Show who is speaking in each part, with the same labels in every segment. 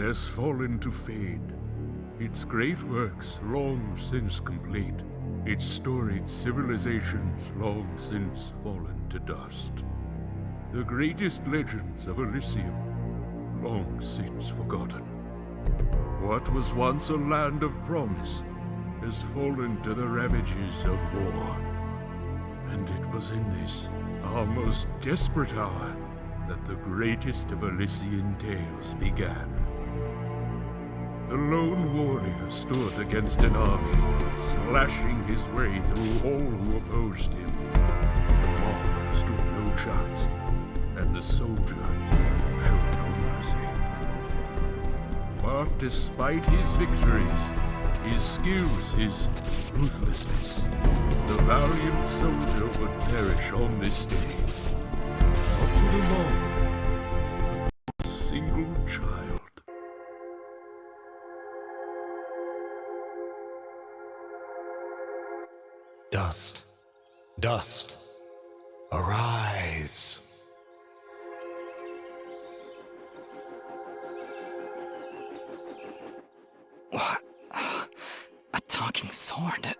Speaker 1: has fallen to fade, its great works long since complete, its storied civilizations long since fallen to dust. The greatest legends of Elysium long since forgotten. What was once a land of promise has fallen to the ravages of war. And it was in this, our most desperate hour, that the greatest of Elysian tales began. The lone warrior stood against an army, slashing his way through all who opposed him. The mob stood no chance, and the soldier showed no mercy. But despite his victories, his skills, his ruthlessness, the valiant soldier would perish on this day. Not to the mob, a single child.
Speaker 2: Dust, dust, arise.
Speaker 3: What? A talking sword?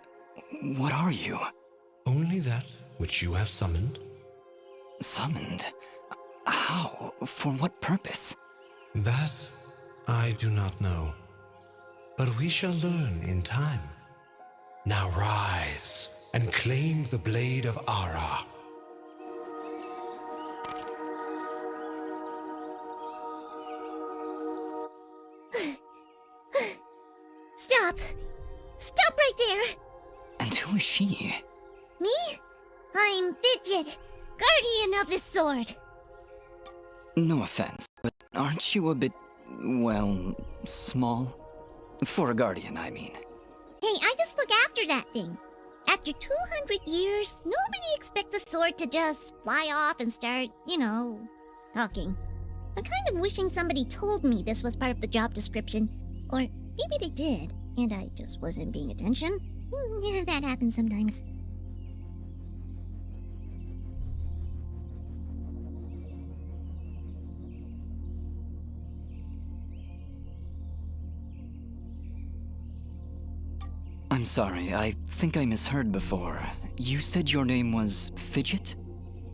Speaker 3: What are you?
Speaker 2: Only that which you have summoned.
Speaker 3: Summoned? How? For what purpose?
Speaker 2: That I do not know. But we shall learn in time. Now rise and claim the blade of Ara.
Speaker 4: Stop! Stop right there!
Speaker 3: And who is she?
Speaker 4: Me? I'm Fidget, guardian of this sword.
Speaker 3: No offense, but aren't you a bit, well, small? For a guardian, I mean.
Speaker 4: Hey, I just look after that thing. After 200 years, nobody expects the sword to just fly off and start, talking. I'm kind of wishing somebody told me this was part of the job description. Or maybe they did, and I just wasn't paying attention. Yeah, that happens sometimes.
Speaker 3: I'm sorry, I think I misheard before. You said your name was Fidget?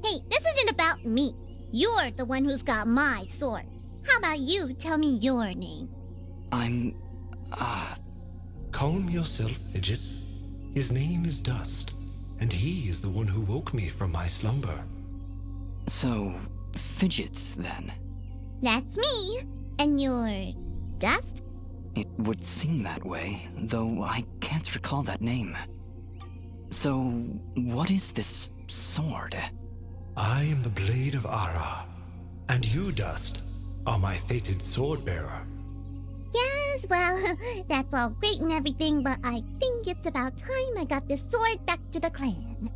Speaker 4: Hey, this isn't about me. You're the one who's got my sword. How about you tell me your name?
Speaker 3: I'm...
Speaker 2: Calm yourself, Fidget. His name is Dust, and he is the one who woke me from my slumber.
Speaker 3: So, Fidget, then?
Speaker 4: That's me. And you're... Dust?
Speaker 3: It would seem that way, though I can't recall that name. So, what is this sword?
Speaker 2: I am the blade of Ara, and you, Dust, are my fated sword-bearer.
Speaker 4: Yes, well, that's all great and everything, but I think it's about time I got this sword back to the clan.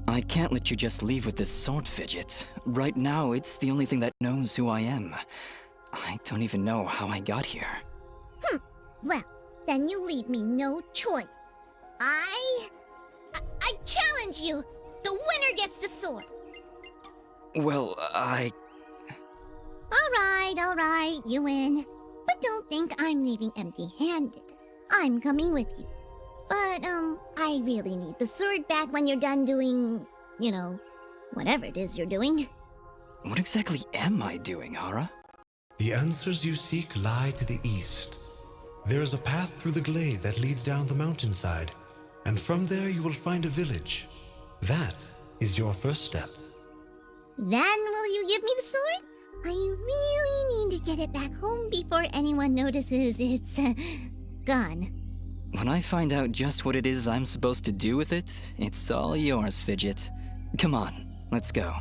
Speaker 3: I can't let you just leave with this sword, Fidget. Right now, it's the only thing that knows who I am. I don't even know how I got here.
Speaker 4: Well, then you leave me no choice. I challenge you! The winner gets the sword!
Speaker 3: Well,
Speaker 4: Alright, you win. But don't think I'm leaving empty-handed. I'm coming with you. But, I really need the sword back when you're done doing, whatever it is you're doing.
Speaker 3: What exactly am I doing, Ara?
Speaker 2: The answers you seek lie to the east. There is a path through the glade that leads down the mountainside, and from there you will find a village. That is your first step.
Speaker 4: Then will you give me the sword? I really need to get it back home before anyone notices it's, gone.
Speaker 3: When I find out just what it is I'm supposed to do with it, it's all yours, Fidget. Come on, let's go.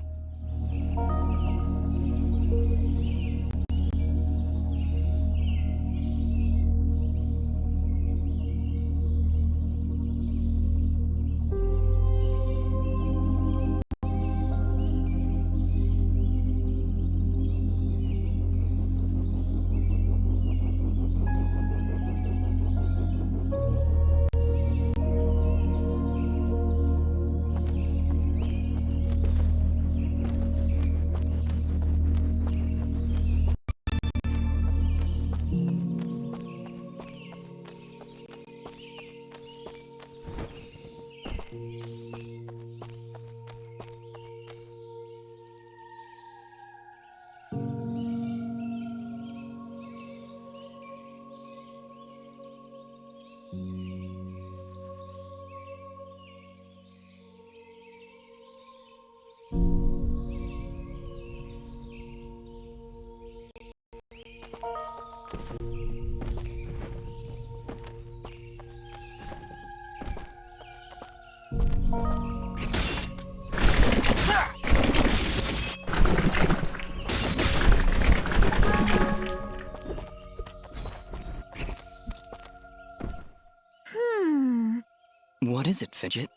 Speaker 3: What is it, Fidget?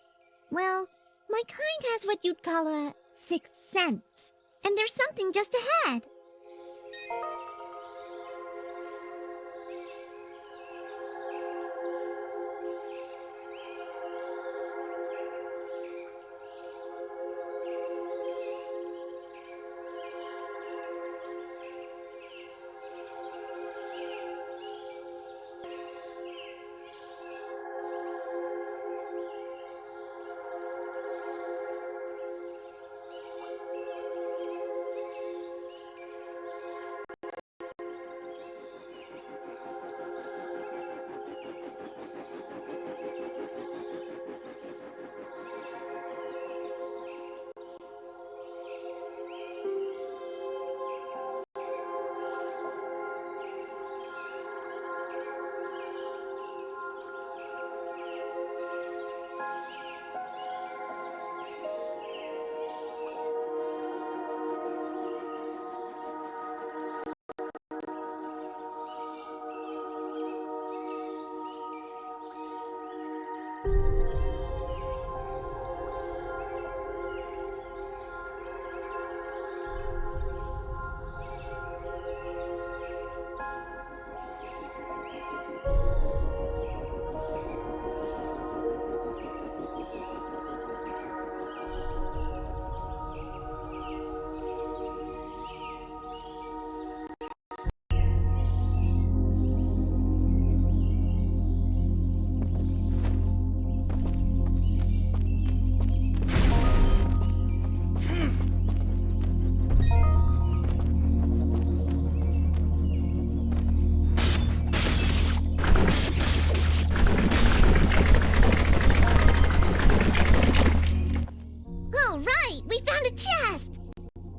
Speaker 4: Well, my kind has what you'd call a sixth sense. And there's something just ahead.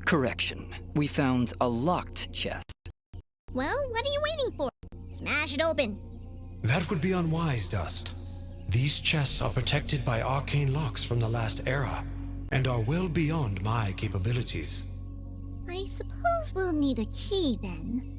Speaker 3: Correction. We found a locked chest.
Speaker 4: Well, what are you waiting for? Smash it open.
Speaker 2: That would be unwise, Dust. These chests are protected by arcane locks from the last era, and are well beyond my capabilities.
Speaker 4: I suppose we'll need a key then.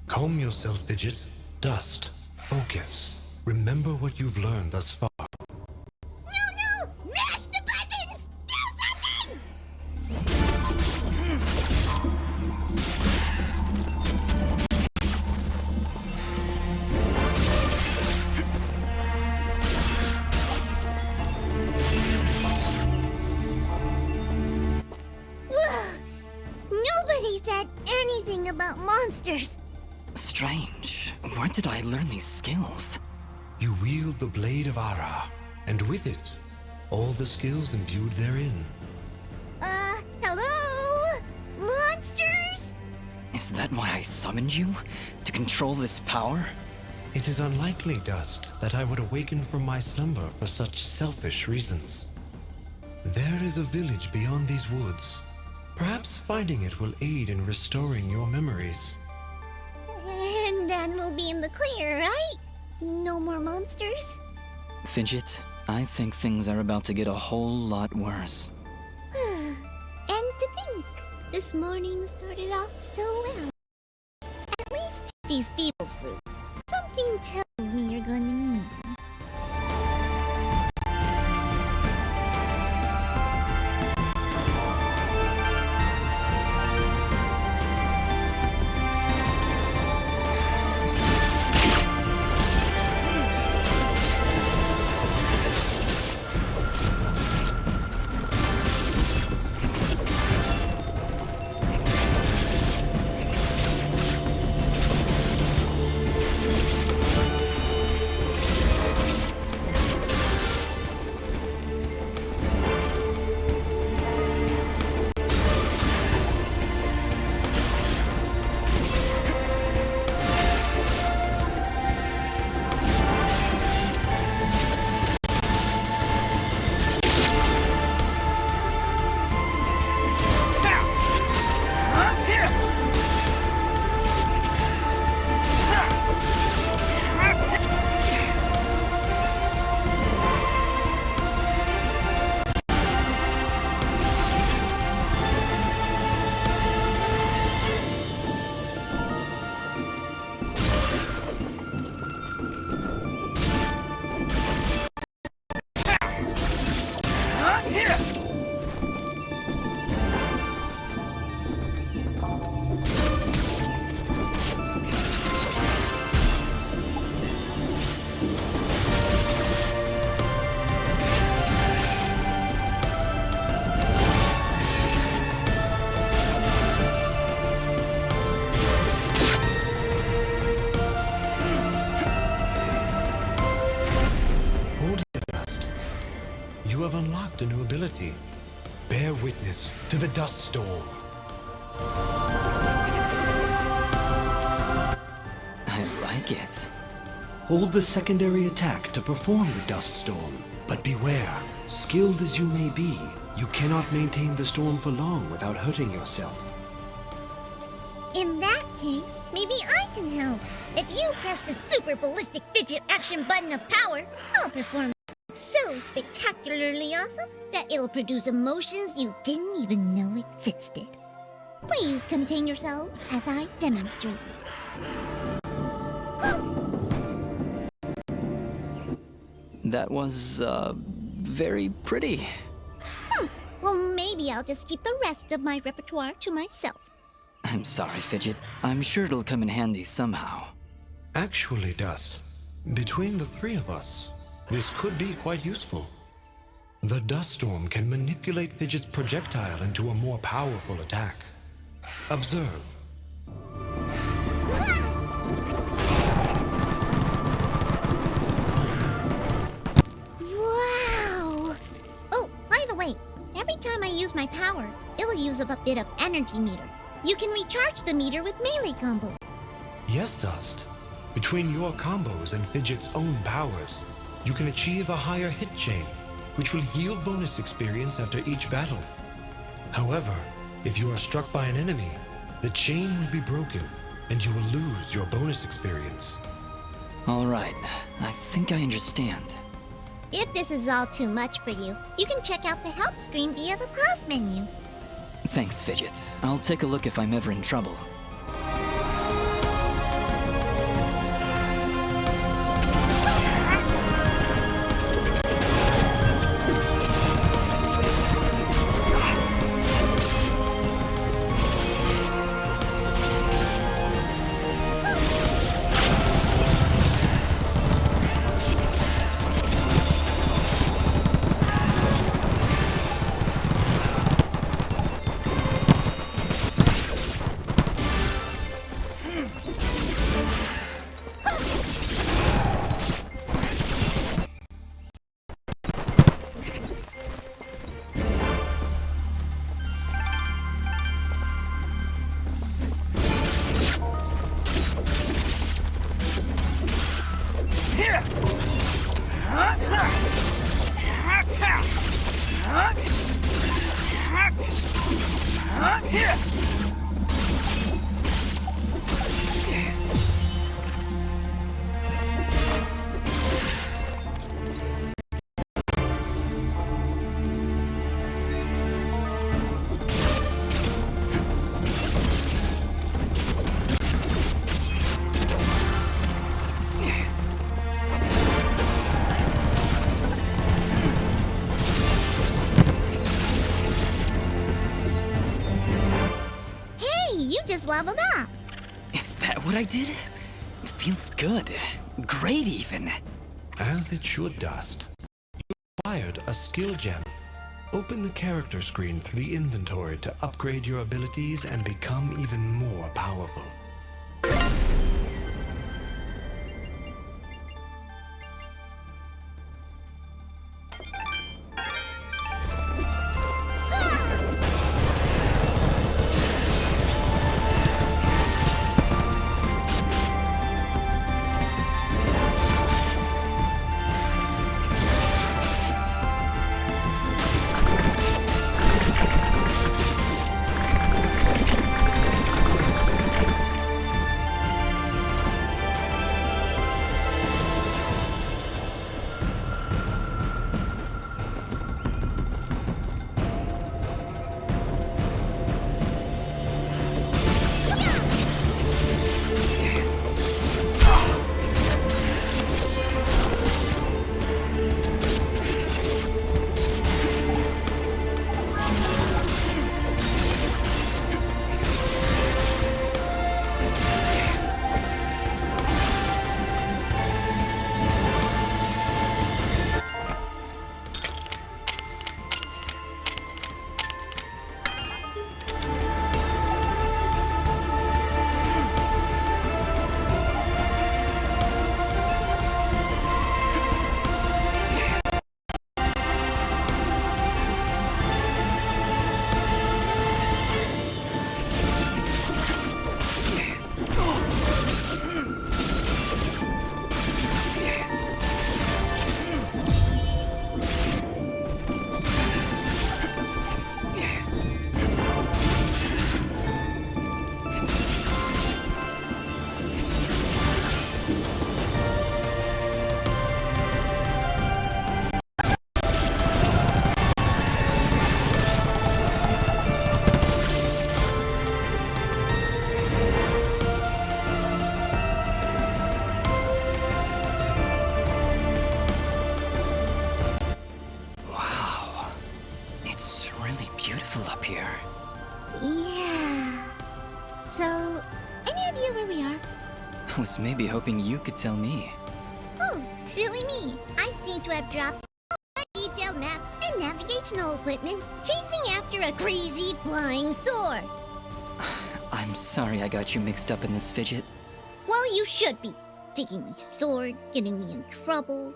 Speaker 2: Calm yourself, Fidget. Dust. Focus. Remember what you've learned thus far.
Speaker 4: No! Mash the buttons! Do something! Nobody said anything about monsters.
Speaker 3: Strange. Where did I learn these skills?
Speaker 2: You wield the Blade of Ara, and with it, all the skills imbued therein.
Speaker 4: Hello? Monsters?
Speaker 3: Is that why I summoned you? To control this power?
Speaker 2: It is unlikely, Dust, that I would awaken from my slumber for such selfish reasons. There is a village beyond these woods. Perhaps finding it will aid in restoring your memories.
Speaker 4: And then we'll be in the clear, right? No more monsters?
Speaker 3: Fidget, I think things are about to get a whole lot worse.
Speaker 4: And to think, this morning started off so well. At least these feeble fruits. Something tells me you're gonna need them.
Speaker 2: bear witness to the dust storm.
Speaker 3: I like it.
Speaker 2: Hold the secondary attack to perform the dust storm. But beware, skilled as you may be, you cannot maintain the storm for long without hurting yourself.
Speaker 4: In that case, maybe I can help. If you press the super ballistic fidget action button of power, I'll perform so spectacularly awesome that it'll produce emotions you didn't even know existed. Please contain yourselves as I demonstrate.
Speaker 3: That was, very pretty.
Speaker 4: Well, maybe I'll just keep the rest of my repertoire to myself.
Speaker 3: I'm sorry, Fidget. I'm sure it'll come in handy somehow.
Speaker 2: Actually, Dust, between the three of us, this could be quite useful. The dust storm can manipulate Fidget's projectile into a more powerful attack. Observe.
Speaker 4: Wow! Oh, by the way, every time I use my power, it'll use up a bit of energy meter. You can recharge the meter with melee combos.
Speaker 2: Yes, Dust. Between your combos and Fidget's own powers, you can achieve a higher hit chain, which will yield bonus experience after each battle. However, if you are struck by an enemy, the chain will be broken, and you will lose your bonus experience.
Speaker 3: All right, I think I understand.
Speaker 4: If this is all too much for you, you can check out the help screen via the pause menu.
Speaker 3: Thanks, Fidget. I'll take a look if I'm ever in trouble.
Speaker 4: Leveled up.
Speaker 3: Is that what I did? It feels good. Great, even.
Speaker 2: As it should, Dust. You acquired a skill gem. Open the character screen through the inventory to upgrade your abilities and become even more powerful.
Speaker 3: really beautiful up here.
Speaker 4: Yeah. So, any idea where we are?
Speaker 3: I was maybe hoping you could tell me.
Speaker 4: Oh, silly me. I seem to have dropped all my detailed maps and navigational equipment chasing after a crazy flying sword.
Speaker 3: I'm sorry I got you mixed up in this fidget.
Speaker 4: Well, you should be. Taking my sword, getting me in trouble.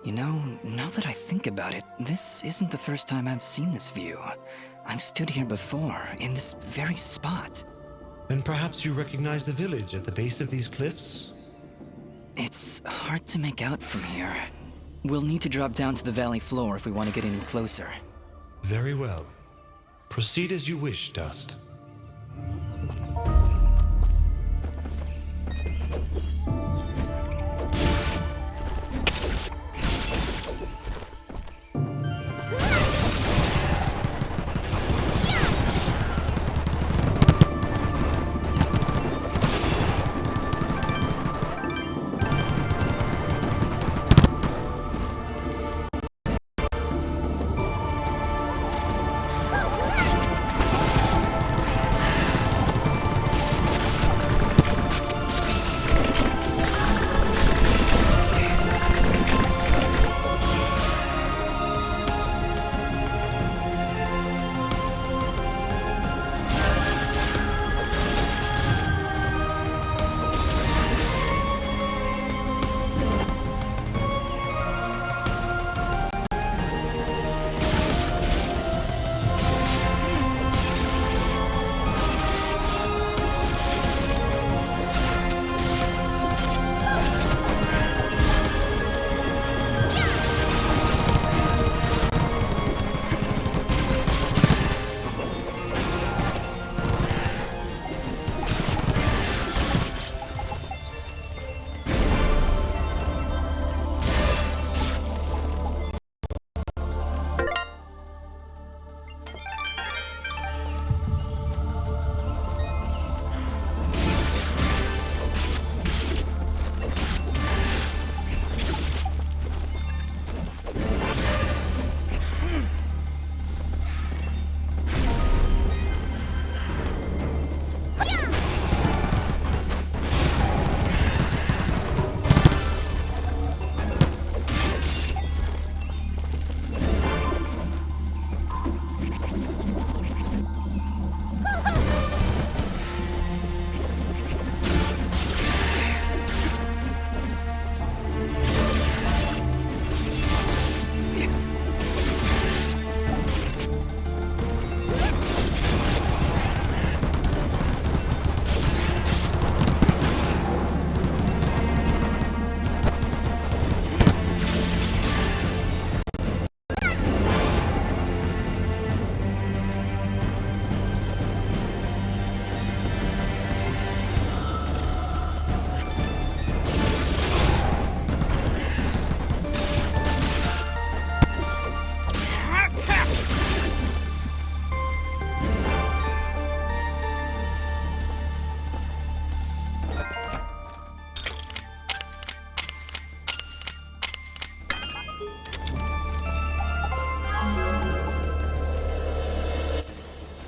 Speaker 3: You know, now that I think about it, this isn't the first time I've seen this view. I've stood here before, in this very spot.
Speaker 2: Then perhaps you recognize the village at the base of these cliffs?
Speaker 3: It's hard to make out from here. We'll need to drop down to the valley floor if we want to get any closer.
Speaker 2: Very well. Proceed as you wish, Dust.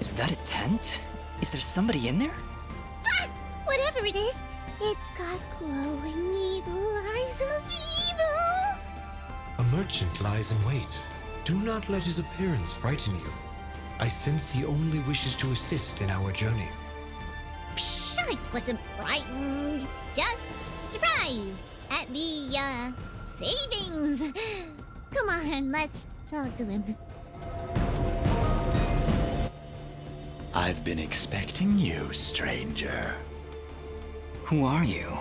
Speaker 3: Is that a tent? Is there somebody in there?
Speaker 4: Ah! Whatever it is, it's got glowing eagle eyes of evil.
Speaker 2: A merchant lies in wait. Do not let his appearance frighten you. I sense he only wishes to assist in our journey.
Speaker 4: Psh, I wasn't frightened. Just surprised at the, savings. Come on, let's talk to him.
Speaker 5: I've been expecting you, stranger.
Speaker 3: Who are you?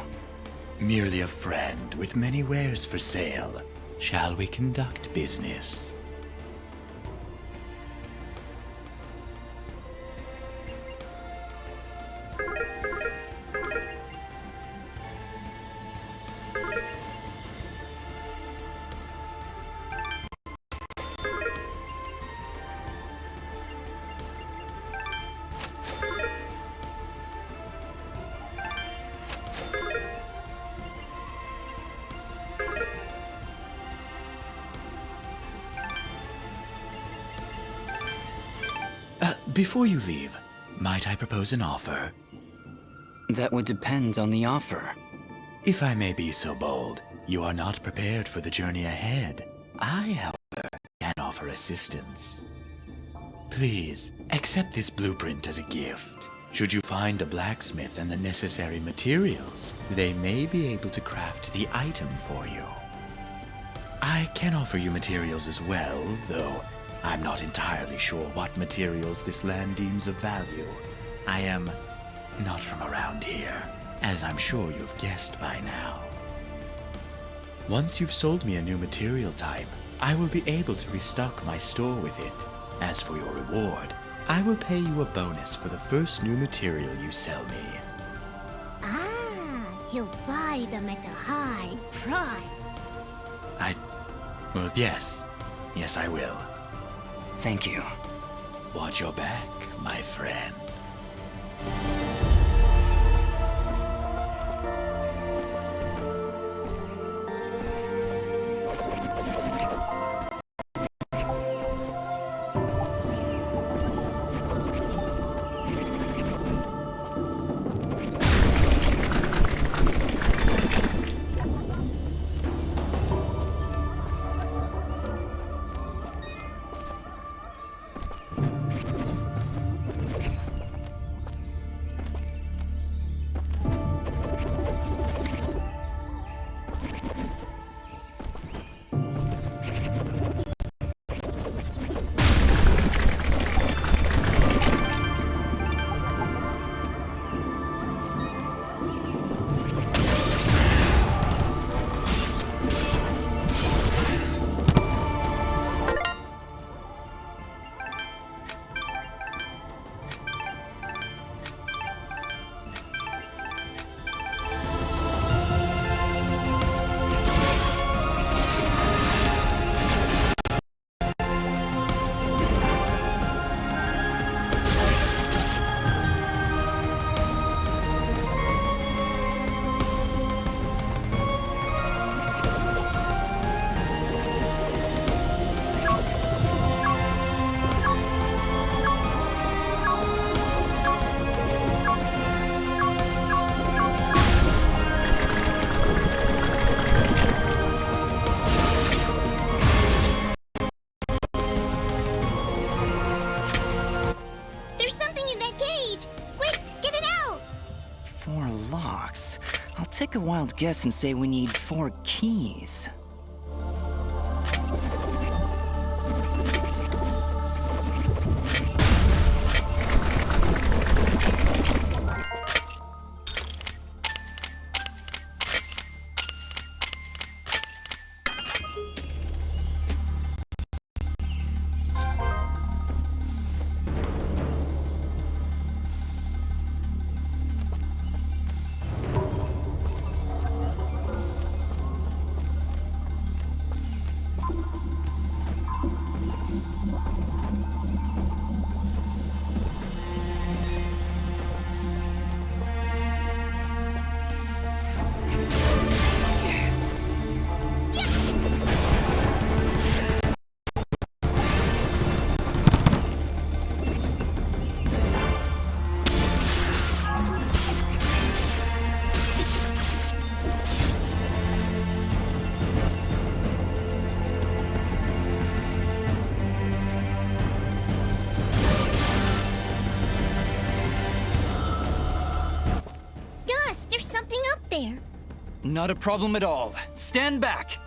Speaker 5: Merely a friend with many wares for sale. Shall we conduct business? Before you leave, might I propose an offer?
Speaker 3: That would depend on the offer.
Speaker 5: If I may be so bold, you are not prepared for the journey ahead. I, however, can offer assistance. Please, accept this blueprint as a gift. Should you find a blacksmith and the necessary materials, they may be able to craft the item for you. I can offer you materials as well, though I'm not entirely sure what materials this land deems of value. I am not from around here, as I'm sure you've guessed by now. Once you've sold me a new material type, I will be able to restock my store with it. As for your reward, I will pay you a bonus for the first new material you sell me.
Speaker 4: Ah, he'll buy them at a high price.
Speaker 5: Well, yes. Yes, I will.
Speaker 3: Thank you.
Speaker 5: Watch your back, my friend.
Speaker 3: Take a wild guess and say we need 4 keys. Not a problem at all. Stand back!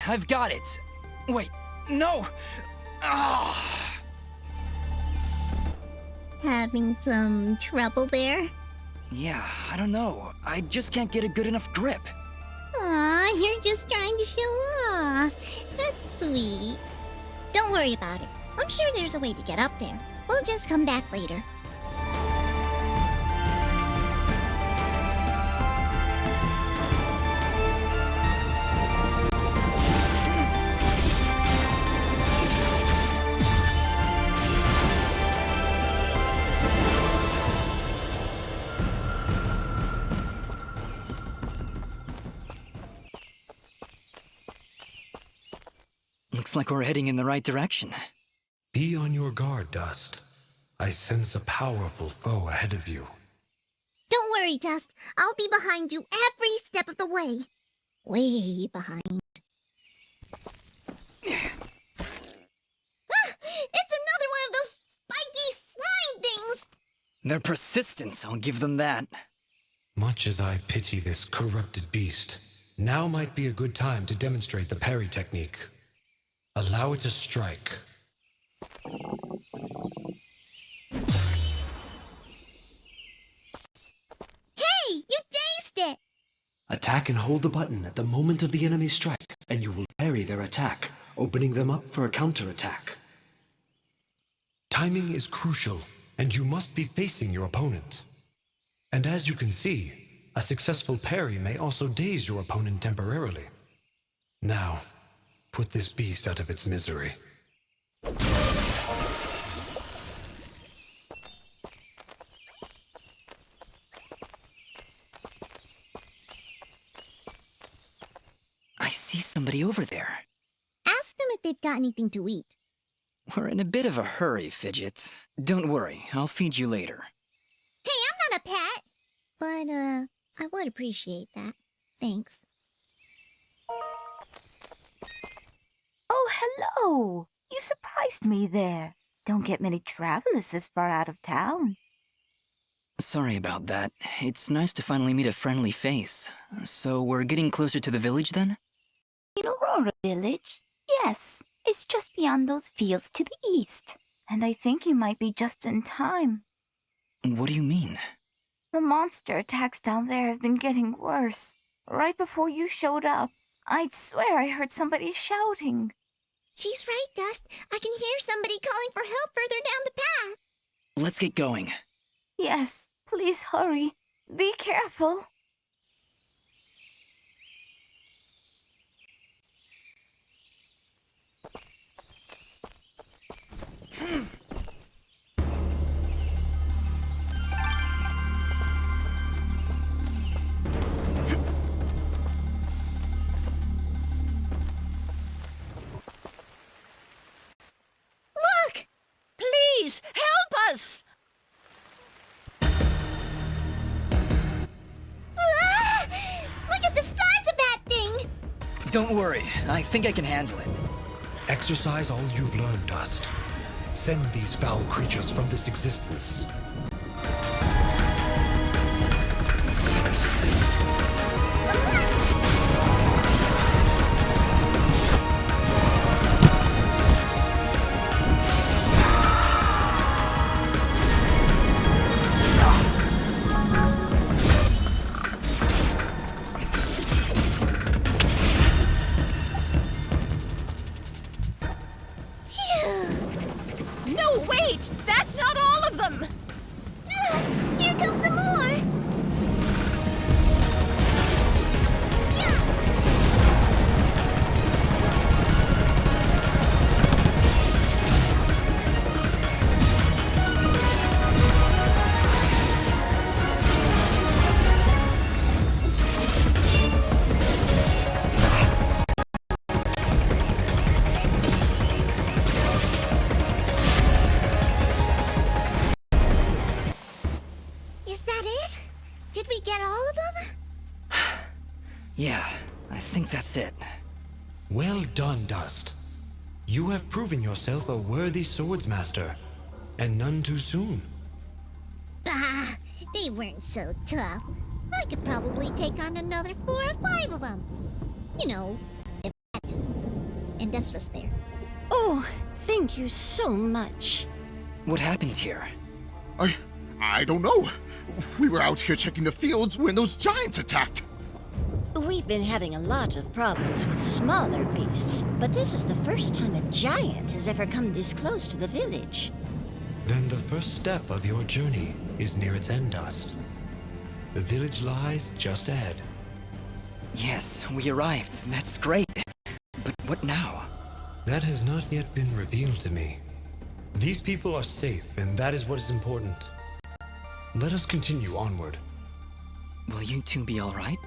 Speaker 3: I've got it! Wait, no! Ah!
Speaker 4: Having some trouble there?
Speaker 3: Yeah, I don't know. I just can't get a good enough grip.
Speaker 4: Aw, you're just trying to show off. That's sweet. Don't worry about it. I'm sure there's a way to get up there. We'll just come back later.
Speaker 3: Looks Looks like we're heading in the right direction.
Speaker 2: Be on your guard, Dust. I sense a powerful foe ahead of you.
Speaker 4: Don't worry, Dust. I'll be behind you every step of the way. Way behind. It's another one of those spiky slime things!
Speaker 3: They're persistent, I'll give them that.
Speaker 2: Much as I pity this corrupted beast, now might be a good time to demonstrate the parry technique. Allow it to strike.
Speaker 4: Hey, you dazed it!
Speaker 2: Attack and hold the button at the moment of the enemy's strike, and you will parry their attack, opening them up for a counterattack. Timing is crucial, and you must be facing your opponent. And as you can see, a successful parry may also daze your opponent temporarily. Now, put this beast out of its misery.
Speaker 3: I see somebody over there.
Speaker 4: Ask them if they've got anything to eat.
Speaker 3: We're in a bit of a hurry, Fidget. Don't worry, I'll feed you later.
Speaker 4: Hey, I'm not a pet! But, I would appreciate that. Thanks.
Speaker 6: Oh, hello! You surprised me there. Don't get many travelers this far out of town.
Speaker 3: Sorry about that. It's nice to finally meet a friendly face. So we're getting closer to the village then?
Speaker 6: In Aurora Village? Yes, it's just beyond those fields to the east. And I think you might be just in time.
Speaker 3: What do you mean?
Speaker 6: The monster attacks down there have been getting worse. Right before you showed up, I'd swear I heard somebody shouting.
Speaker 4: She's right, Dust. I can hear somebody calling for help further down the path.
Speaker 3: Let's get going.
Speaker 6: Yes, please hurry. Be careful.
Speaker 4: Look!
Speaker 7: Please, help us!
Speaker 4: Ah! Look at the size of that thing!
Speaker 3: Don't worry, I think I can handle it.
Speaker 2: Exercise all you've learned, Dust. Send these foul creatures from this existence.
Speaker 7: No, wait! That's not all of them!
Speaker 4: Ah! Here comes some more! Is that it? Did we get all of them?
Speaker 3: Yeah, I think that's it.
Speaker 2: Well done, Dust. You have proven yourself a worthy swordsmaster, and none too soon.
Speaker 4: Bah! They weren't so tough. I could probably take on another 4 or 5 of them. You know, if I had to. And Dust was there.
Speaker 7: Oh, thank you so much.
Speaker 3: What happened here?
Speaker 8: I don't know. We were out here checking the fields when those giants attacked.
Speaker 7: We've been having a lot of problems with smaller beasts, but this is the first time a giant has ever come this close to the village.
Speaker 2: Then the first step of your journey is near its end, Dust. The village lies just ahead.
Speaker 3: Yes, we arrived. That's great. But what now?
Speaker 2: That has not yet been revealed to me. These people are safe, and that is what is important. Let us continue onward.
Speaker 3: Will you two be alright?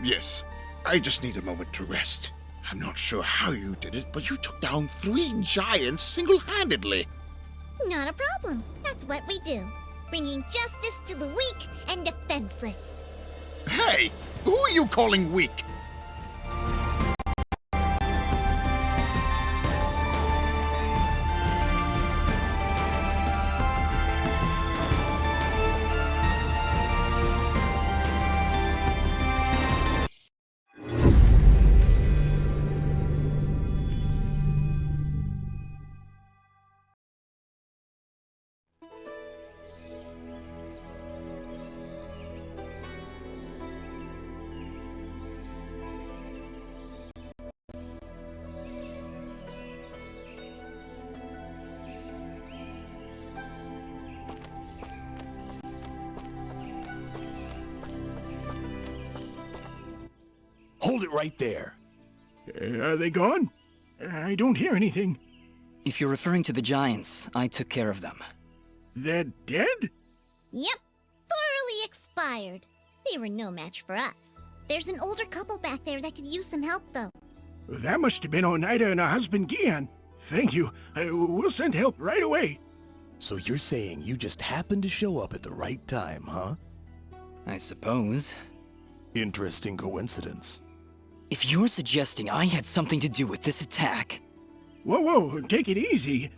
Speaker 8: Yes, I just need a moment to rest. I'm not sure how you did it, but you took down 3 giants single-handedly.
Speaker 4: Not a problem. That's what we do. Bringing justice to the weak and defenseless.
Speaker 8: Hey, who are you calling weak?
Speaker 9: Hold it right there.
Speaker 10: Are they gone? I don't hear anything.
Speaker 3: If you're referring to the giants, I took care of them.
Speaker 10: They're dead?
Speaker 4: Yep, thoroughly expired. They were no match for us. There's an older couple back there that could use some help, though.
Speaker 10: That must have been Oneida and her husband Gian. Thank you. We'll send help right away.
Speaker 9: So you're saying you just happened to show up at the right time, huh?
Speaker 3: I suppose.
Speaker 9: Interesting coincidence.
Speaker 3: If you're suggesting I had something to do with this attack...
Speaker 10: Whoa, take it easy.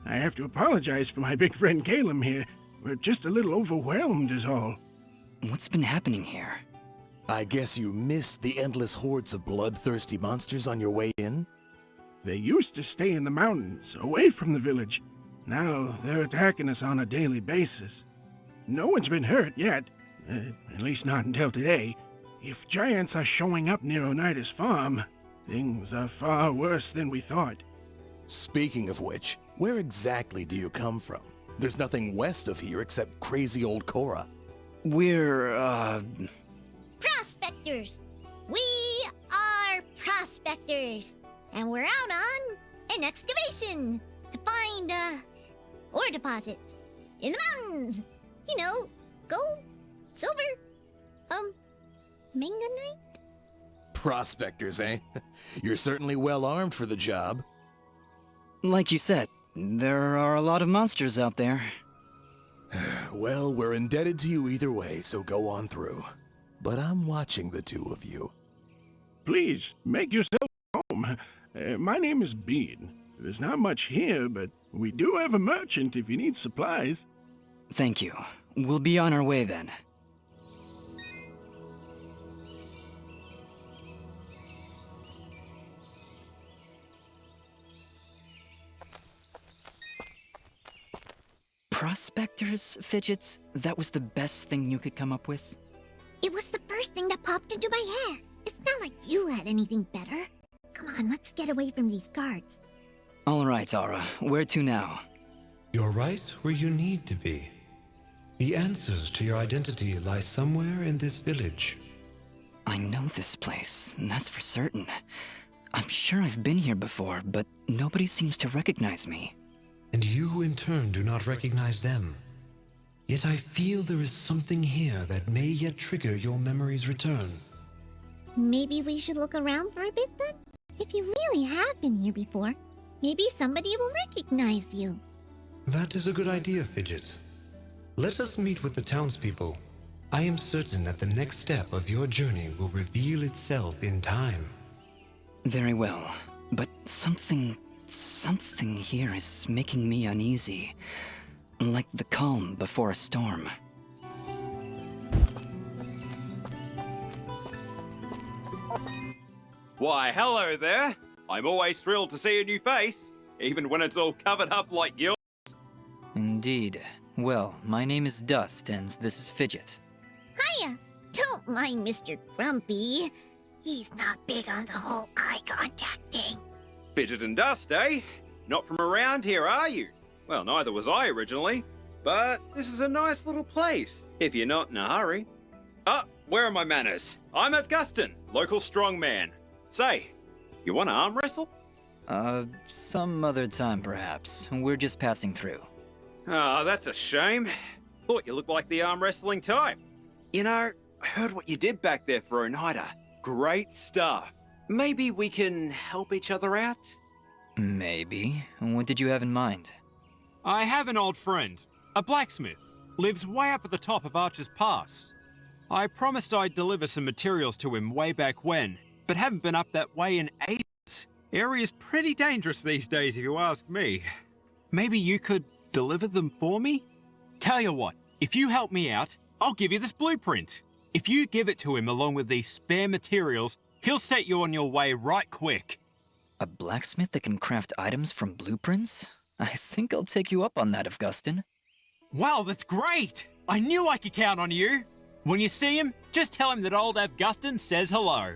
Speaker 10: I have to apologize for my big friend Caleb here. We're just a little overwhelmed is all.
Speaker 3: What's been happening here?
Speaker 9: I guess you missed the endless hordes of bloodthirsty monsters on your way in?
Speaker 10: They used to stay in the mountains, away from the village. Now they're attacking us on a daily basis. No one's been hurt yet, at least not until today. If giants are showing up near Oneida's farm, things are far worse than we thought.
Speaker 9: Speaking of which, where exactly do you come from? There's nothing west of here except crazy old Cora.
Speaker 3: We're,
Speaker 4: Prospectors! We are prospectors! And we're out on an excavation to find, ore deposits in the mountains. You know, gold, silver, manganite?
Speaker 9: Prospectors, eh? You're certainly well armed for the job.
Speaker 3: Like you said, there are a lot of monsters out there.
Speaker 9: Well, we're indebted to you either way, so go on through. But I'm watching the two of you.
Speaker 10: Please, make yourself home. My name is Bean. There's not much here, but we do have a merchant if you need supplies.
Speaker 3: Thank you. We'll be on our way then. Prospectors, Fidgets? That was the best thing you could come up with?
Speaker 4: It was the first thing that popped into my head. It's not like you had anything better. Come on, let's get away from these guards.
Speaker 3: All right, Aura. Where to now?
Speaker 2: You're right where you need to be. The answers to your identity lie somewhere in this village.
Speaker 3: I know this place, that's for certain. I'm sure I've been here before, but nobody seems to recognize me.
Speaker 2: And you, in turn, do not recognize them. Yet I feel there is something here that may yet trigger your memory's return.
Speaker 4: Maybe we should look around for a bit then? If you really have been here before, maybe somebody will recognize you.
Speaker 2: That is a good idea, Fidget. Let us meet with the townspeople. I am certain that the next step of your journey will reveal itself in time.
Speaker 3: Very well, but something here is making me uneasy. Like the calm before a storm.
Speaker 11: Why, hello there. I'm always thrilled to see a new face, even when it's all covered up like yours.
Speaker 3: Indeed. Well, my name is Dust, and this is Fidget.
Speaker 4: Hiya! Don't mind Mr. Grumpy. He's not big on the whole eye contact thing.
Speaker 11: Fidget and Dust, eh? Not from around here, are you? Well, neither was I originally. But this is a nice little place, if you're not in a hurry. Ah, where are my manners? I'm Avgustin, local strongman. Say, you want to arm wrestle?
Speaker 3: Some other time perhaps. We're just passing through.
Speaker 11: Ah, that's a shame. Thought you looked like the arm wrestling type. You know, I heard what you did back there for Oneida. Great stuff. Maybe we can help each other out?
Speaker 3: Maybe. What did you have in mind?
Speaker 11: I have an old friend, a blacksmith. Lives way up at the top of Archer's Pass. I promised I'd deliver some materials to him way back when, but haven't been up that way in ages. Area's pretty dangerous these days if you ask me. Maybe you could deliver them for me? Tell you what, if you help me out, I'll give you this blueprint. If you give it to him along with these spare materials, he'll set you on your way right quick.
Speaker 3: A blacksmith that can craft items from blueprints? I think I'll take you up on that, Augustin.
Speaker 11: Wow, that's great! I knew I could count on you! When you see him, just tell him that old Augustin says hello.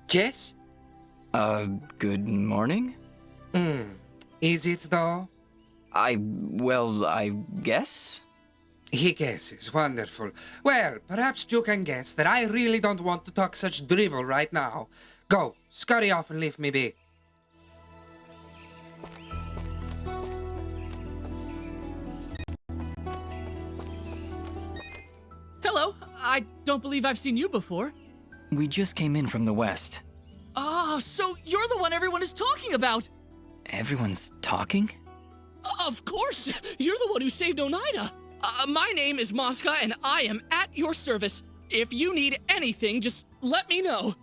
Speaker 12: Jess?
Speaker 3: Good morning?
Speaker 12: Is it though?
Speaker 3: I guess?
Speaker 12: He guesses. Wonderful. Well, perhaps you can guess that I really don't want to talk such drivel right now. Go, scurry off and leave me be.
Speaker 13: Hello. I don't believe I've seen you before.
Speaker 3: We just came in from the west.
Speaker 13: Oh, so you're the one everyone is talking about!
Speaker 3: Everyone's talking?
Speaker 13: Of course! You're the one who saved Oneida! My name is Mosca, and I am at your service. If you need anything, just let me know.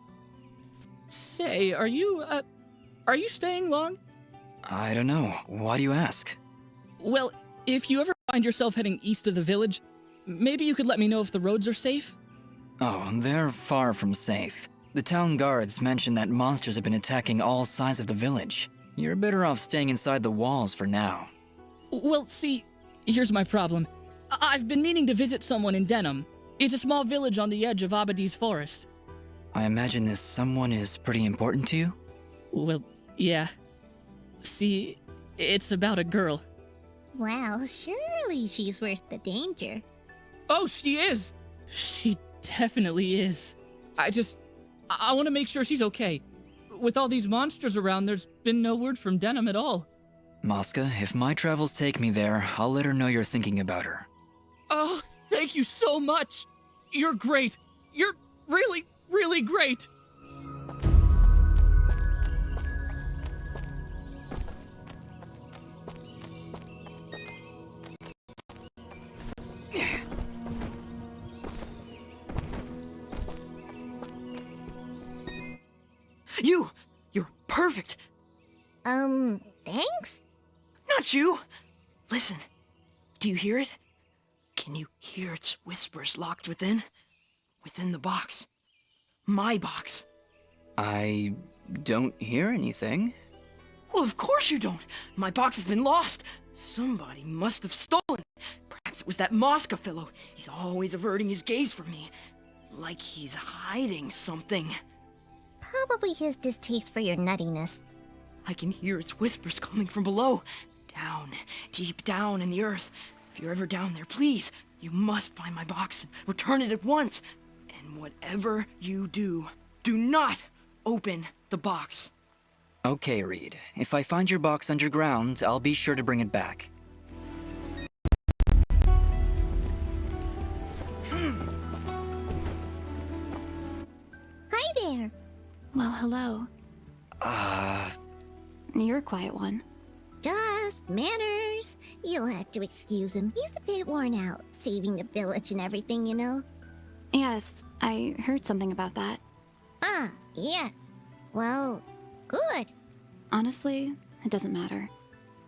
Speaker 13: Say, are you staying long?
Speaker 3: I don't know. Why do you ask?
Speaker 13: Well, if you ever find yourself heading east of the village, maybe you could let me know if the roads are safe?
Speaker 3: Oh, they're far from safe. The town guards mentioned that monsters have been attacking all sides of the village. You're better off staying inside the walls for now.
Speaker 13: Well, see, here's my problem. I've been meaning to visit someone in Denham. It's a small village on the edge of Abadi's forest.
Speaker 3: I imagine this someone is pretty important to you?
Speaker 13: Well, yeah. See, it's about a girl.
Speaker 4: Well, surely she's worth the danger.
Speaker 13: Oh, she is! She definitely is. I want to make sure she's okay. With all these monsters around, there's been no word from Denham at all.
Speaker 3: Mosca, if my travels take me there, I'll let her know you're thinking about her.
Speaker 13: Oh, thank you so much! You're great! You're really, really great!
Speaker 14: You're perfect.
Speaker 4: Thanks?
Speaker 14: Not you. Listen, do you hear it? Can you hear its whispers locked within? Within the box. My box.
Speaker 3: I don't hear anything.
Speaker 14: Well, of course you don't. My box has been lost. Somebody must have stolen it. Perhaps it was that Mosca fellow. He's always averting his gaze from me. Like he's hiding something.
Speaker 4: Probably his distaste for your nuttiness.
Speaker 14: I can hear its whispers coming from below. Down, deep down in the earth. If you're ever down there, please, you must find my box and return it at once. And whatever you do, do not open the box.
Speaker 3: Okay, Reed. If I find your box underground, I'll be sure to bring it back.
Speaker 4: Hi there.
Speaker 15: Well, hello. You're a quiet one.
Speaker 4: Just manners. You'll have to excuse him. He's a bit worn out, saving the village and everything, you know?
Speaker 15: Yes, I heard something about that.
Speaker 4: Ah, yes. Well, good.
Speaker 15: Honestly, it doesn't matter.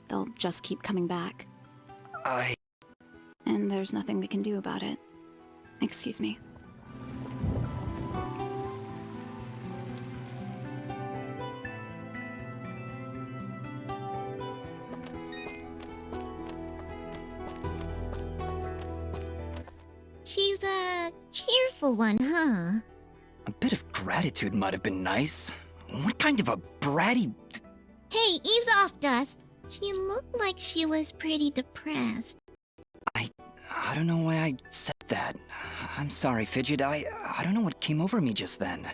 Speaker 15: They'll just keep coming back. And there's nothing we can do about it. Excuse me.
Speaker 4: She's a cheerful one, huh?
Speaker 3: A bit of gratitude might have been nice. What kind of a bratty...
Speaker 4: Hey, ease off, Dust. She looked like she was pretty depressed.
Speaker 3: I don't know why I said that. I'm sorry, Fidget. I don't know what came over me just then.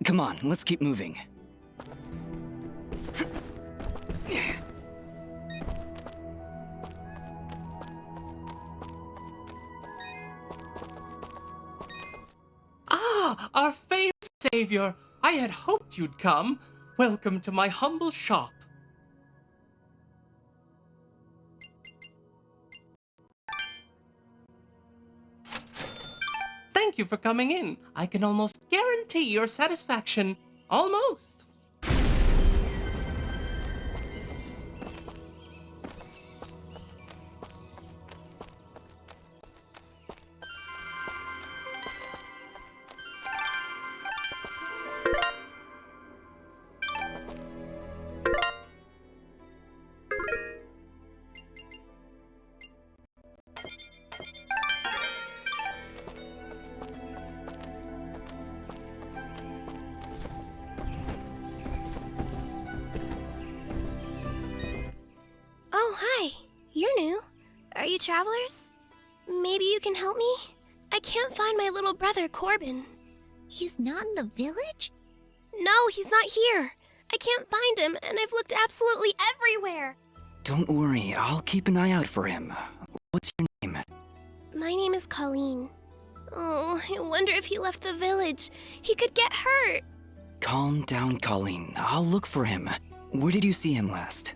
Speaker 3: Come on, let's keep moving.
Speaker 16: Ah, our famed savior. I had hoped you'd come. Welcome to my humble shop. Thank you for coming in. I can almost guarantee your satisfaction. Almost.
Speaker 17: Oh, hi. You're new. Are you travelers? Maybe you can help me? I can't find my little brother, Corbin.
Speaker 4: He's not in the village?
Speaker 17: No, he's not here. I can't find him, and I've looked absolutely everywhere.
Speaker 3: Don't worry, I'll keep an eye out for him. What's your name?
Speaker 17: My name is Colleen. Oh, I wonder if he left the village. He could get hurt.
Speaker 3: Calm down, Colleen. I'll look for him. Where did you see him last?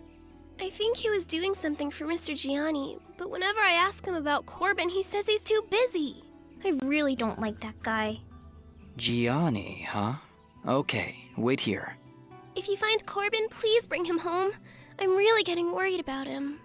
Speaker 17: I think he was doing something for Mr. Gianni, but whenever I ask him about Corbin, he says he's too busy. I really don't like that guy.
Speaker 3: Gianni, huh? Okay, wait here.
Speaker 17: If you find Corbin, please bring him home. I'm really getting worried about him.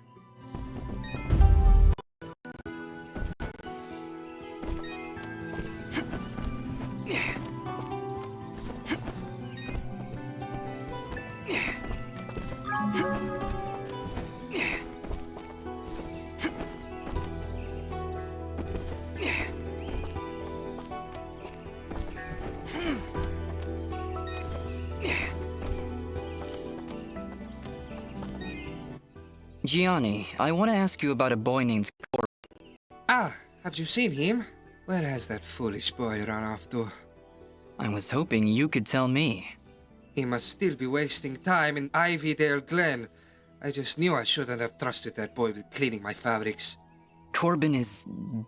Speaker 3: Gianni, I want to ask you about a boy named Corbin.
Speaker 12: Ah, have you seen him? Where has that foolish boy run off to?
Speaker 3: I was hoping you could tell me.
Speaker 12: He must still be wasting time in Ivydale Glen. I just knew I shouldn't have trusted that boy with cleaning my fabrics.
Speaker 3: Corbin is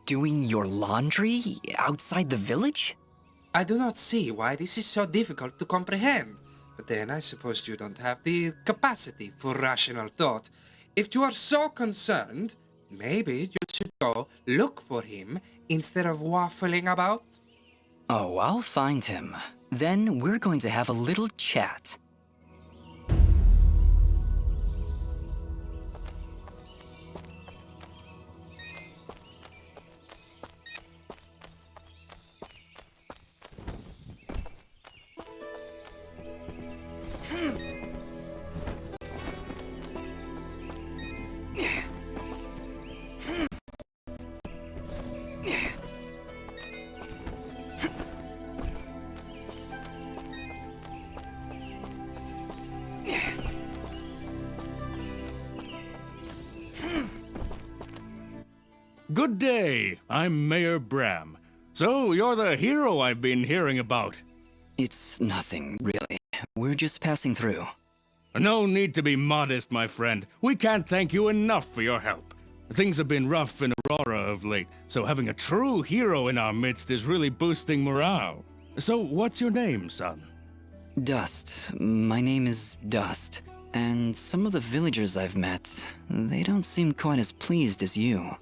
Speaker 3: doing your laundry outside the village?
Speaker 12: I do not see why this is so difficult to comprehend. But then I suppose you don't have the capacity for rational thought. If you are so concerned, maybe you should go look for him instead of waffling about.
Speaker 3: Oh, I'll find him. Then we're going to have a little chat.
Speaker 1: Good day. I'm Mayor Bram. So, you're the hero I've been hearing about.
Speaker 3: It's nothing, really. We're just passing through.
Speaker 1: No need to be modest, my friend. We can't thank you enough for your help. Things have been rough in Aurora of late, so having a true hero in our midst is really boosting morale. So, what's your name, son?
Speaker 3: Dust. My name is Dust. And some of the villagers I've met, they don't seem quite as pleased as you.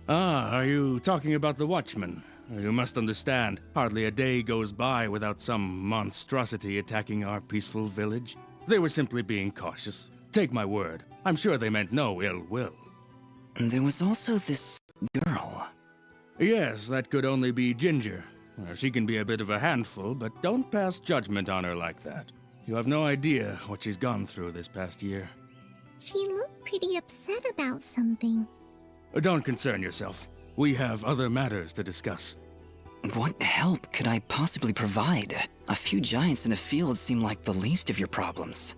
Speaker 1: Ah, are you talking about the Watchmen? You must understand, hardly a day goes by without some monstrosity attacking our peaceful village. They were simply being cautious. Take my word, I'm sure they meant no ill will.
Speaker 3: There was also this girl.
Speaker 1: Yes, that could only be Ginger. She can be a bit of a handful, but don't pass judgment on her like that. You have no idea what she's gone through this past year.
Speaker 4: She looked pretty upset about something.
Speaker 1: Don't concern yourself. We have other matters to discuss.
Speaker 3: What help could I possibly provide? A few giants in a field seem like the least of your problems.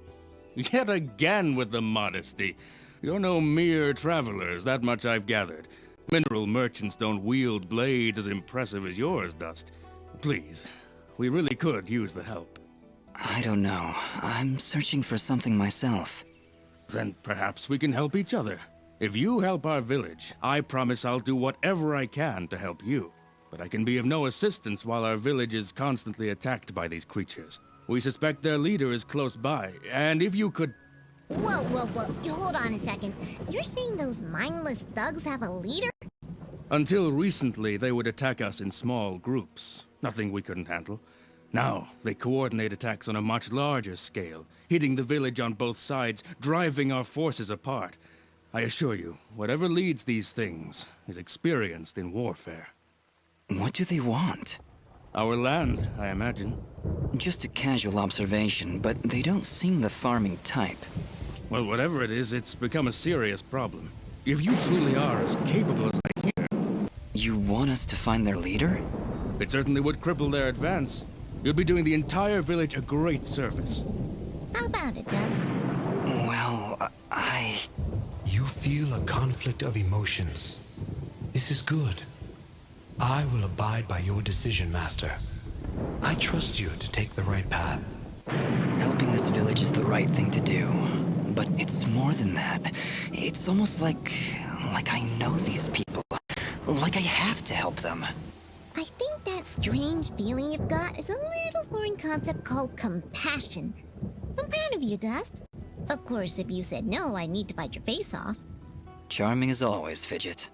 Speaker 1: Yet again with the modesty. You're no mere travelers, that much I've gathered. Mineral merchants don't wield blades as impressive as yours, Dust. Please, we really could use the help.
Speaker 3: I don't know. I'm searching for something myself.
Speaker 1: Then perhaps we can help each other. If you help our village, I promise I'll do whatever I can to help you.
Speaker 18: but I can be of no assistance while our village is constantly attacked by these creatures. We suspect their leader is close by, and if you could...
Speaker 4: Whoa, whoa, whoa. You hold on a second. You're saying those mindless thugs have a leader?
Speaker 18: Until recently, they would attack us in small groups. Nothing we couldn't handle. Now, they coordinate attacks on a much larger scale, hitting the village on both sides, driving our forces apart. I assure you, whatever leads these things is experienced in warfare.
Speaker 3: What do they want?
Speaker 18: Our land, I imagine.
Speaker 3: Just a casual observation, but they don't seem the farming type.
Speaker 18: Well, whatever it is, it's become a serious problem. If you truly are as capable as I hear...
Speaker 3: You want us to find their leader?
Speaker 18: It certainly would cripple their advance. You'd be doing the entire village a great service.
Speaker 4: How about it, Dust?
Speaker 3: Well,
Speaker 2: You feel a conflict of emotions. This is good. I will abide by your decision, Master. I trust you to take the right path.
Speaker 3: Helping this village is the right thing to do. But it's more than that. It's almost like I know these people. Like I have to help them.
Speaker 4: I think that strange feeling you've got is a little foreign concept called compassion. I'm proud of you, Dust. Of course, if you said no, I need to bite your face off.
Speaker 3: Charming as always, Fidget.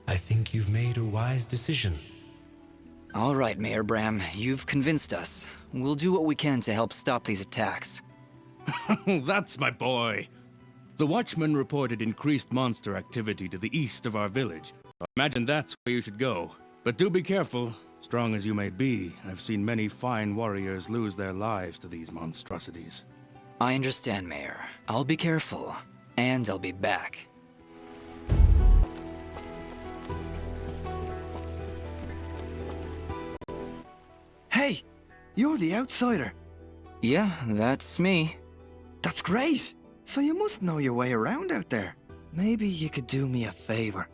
Speaker 2: I think you've made a wise decision.
Speaker 3: All right, Mayor Bram, you've convinced us. We'll do what we can to help stop these attacks.
Speaker 18: That's my boy. The Watchman reported increased monster activity to the east of our village. I imagine that's where you should go. But do be careful. Strong as you may be, I've seen many fine warriors lose their lives to these monstrosities.
Speaker 3: I understand, Mayor. I'll be careful. And I'll be back.
Speaker 19: Hey! You're the outsider.
Speaker 3: Yeah, that's me.
Speaker 19: That's great! So you must know your way around out there. Maybe you could do me a favor.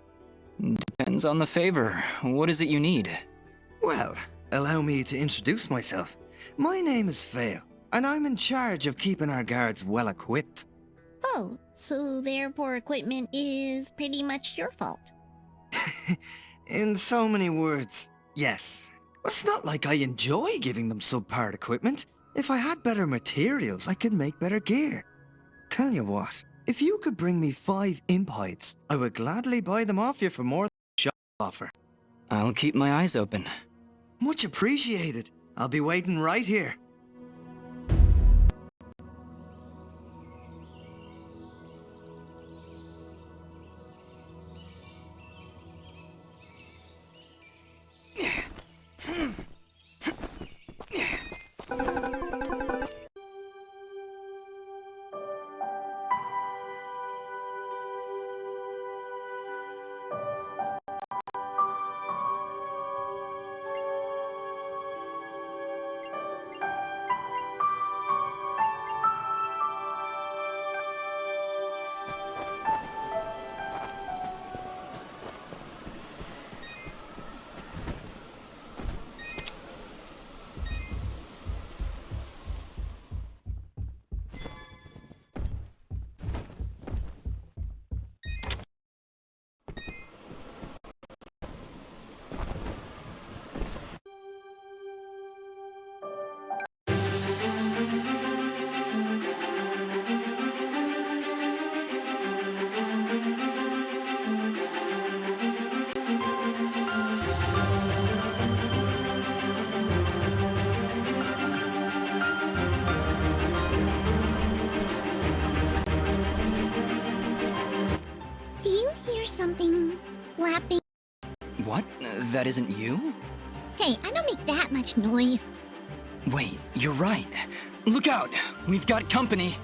Speaker 3: Depends on the favor. What is it you need?
Speaker 19: Well, allow me to introduce myself. My name is Fail, and I'm in charge of keeping our guards well equipped.
Speaker 4: Oh, so their poor equipment is pretty much your fault.
Speaker 19: In so many words, yes. It's not like I enjoy giving them subpar equipment. If I had better materials, I could make better gear. Tell you what, if you could bring me 5 imp hides, I would gladly buy them off you for more than the shop offer.
Speaker 3: I'll keep my eyes open.
Speaker 19: Much appreciated. I'll be waiting right here.
Speaker 3: What? That isn't you?
Speaker 4: Hey, I don't make that much noise.
Speaker 3: Wait, you're right. Look out! We've got company!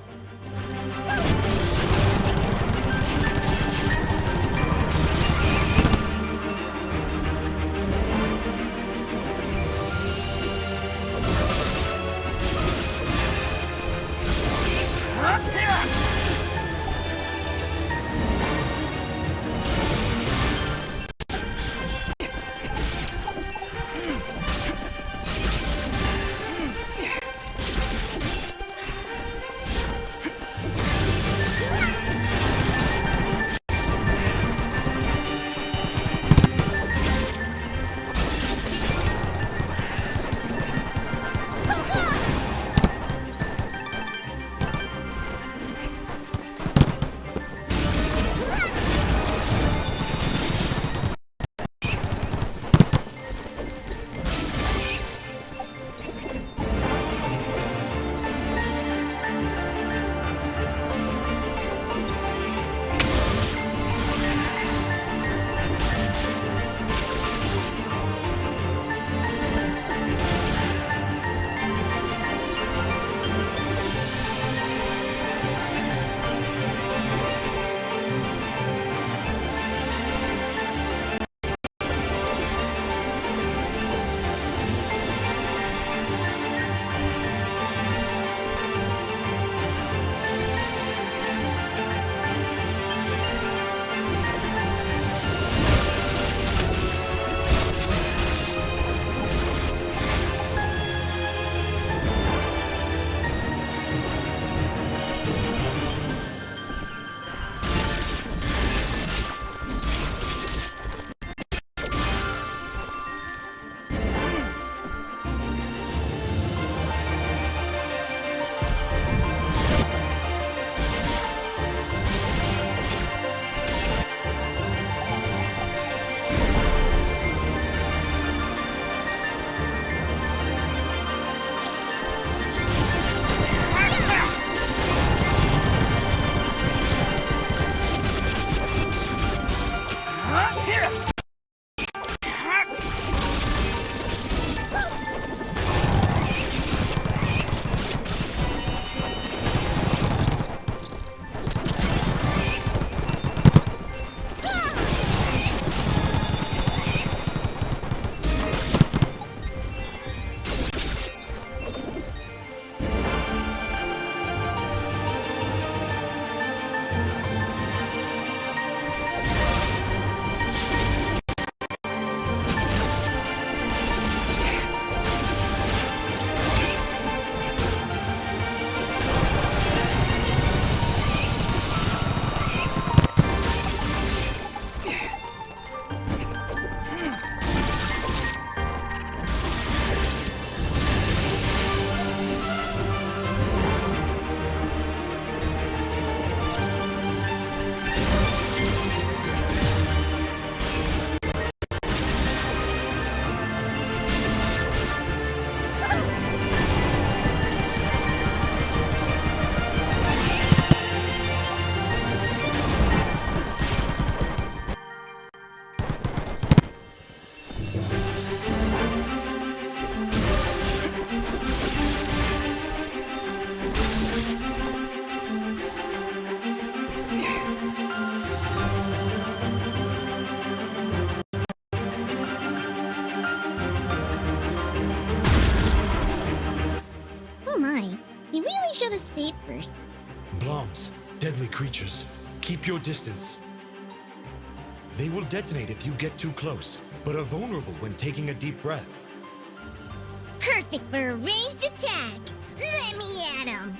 Speaker 4: safe first.
Speaker 2: Bloms, deadly creatures. Keep your distance. They will detonate if you get too close, but are vulnerable when taking a deep breath.
Speaker 4: Perfect for a ranged attack. Let me at him.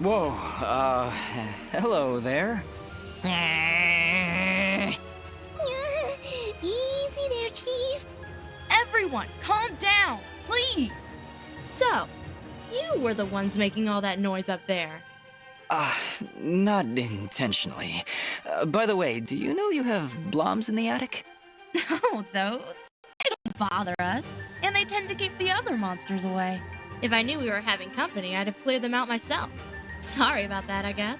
Speaker 3: Whoa, hello there.
Speaker 4: Easy there, Chief.
Speaker 14: Everyone, calm down, please. So, you were the ones making all that noise up there.
Speaker 3: Not intentionally. By the way, do you know you have Bloms in the attic?
Speaker 14: Oh, those? They don't bother us, and they tend to keep the other monsters away. If I knew we were having company, I'd have cleared them out myself.
Speaker 20: Sorry about that, I guess.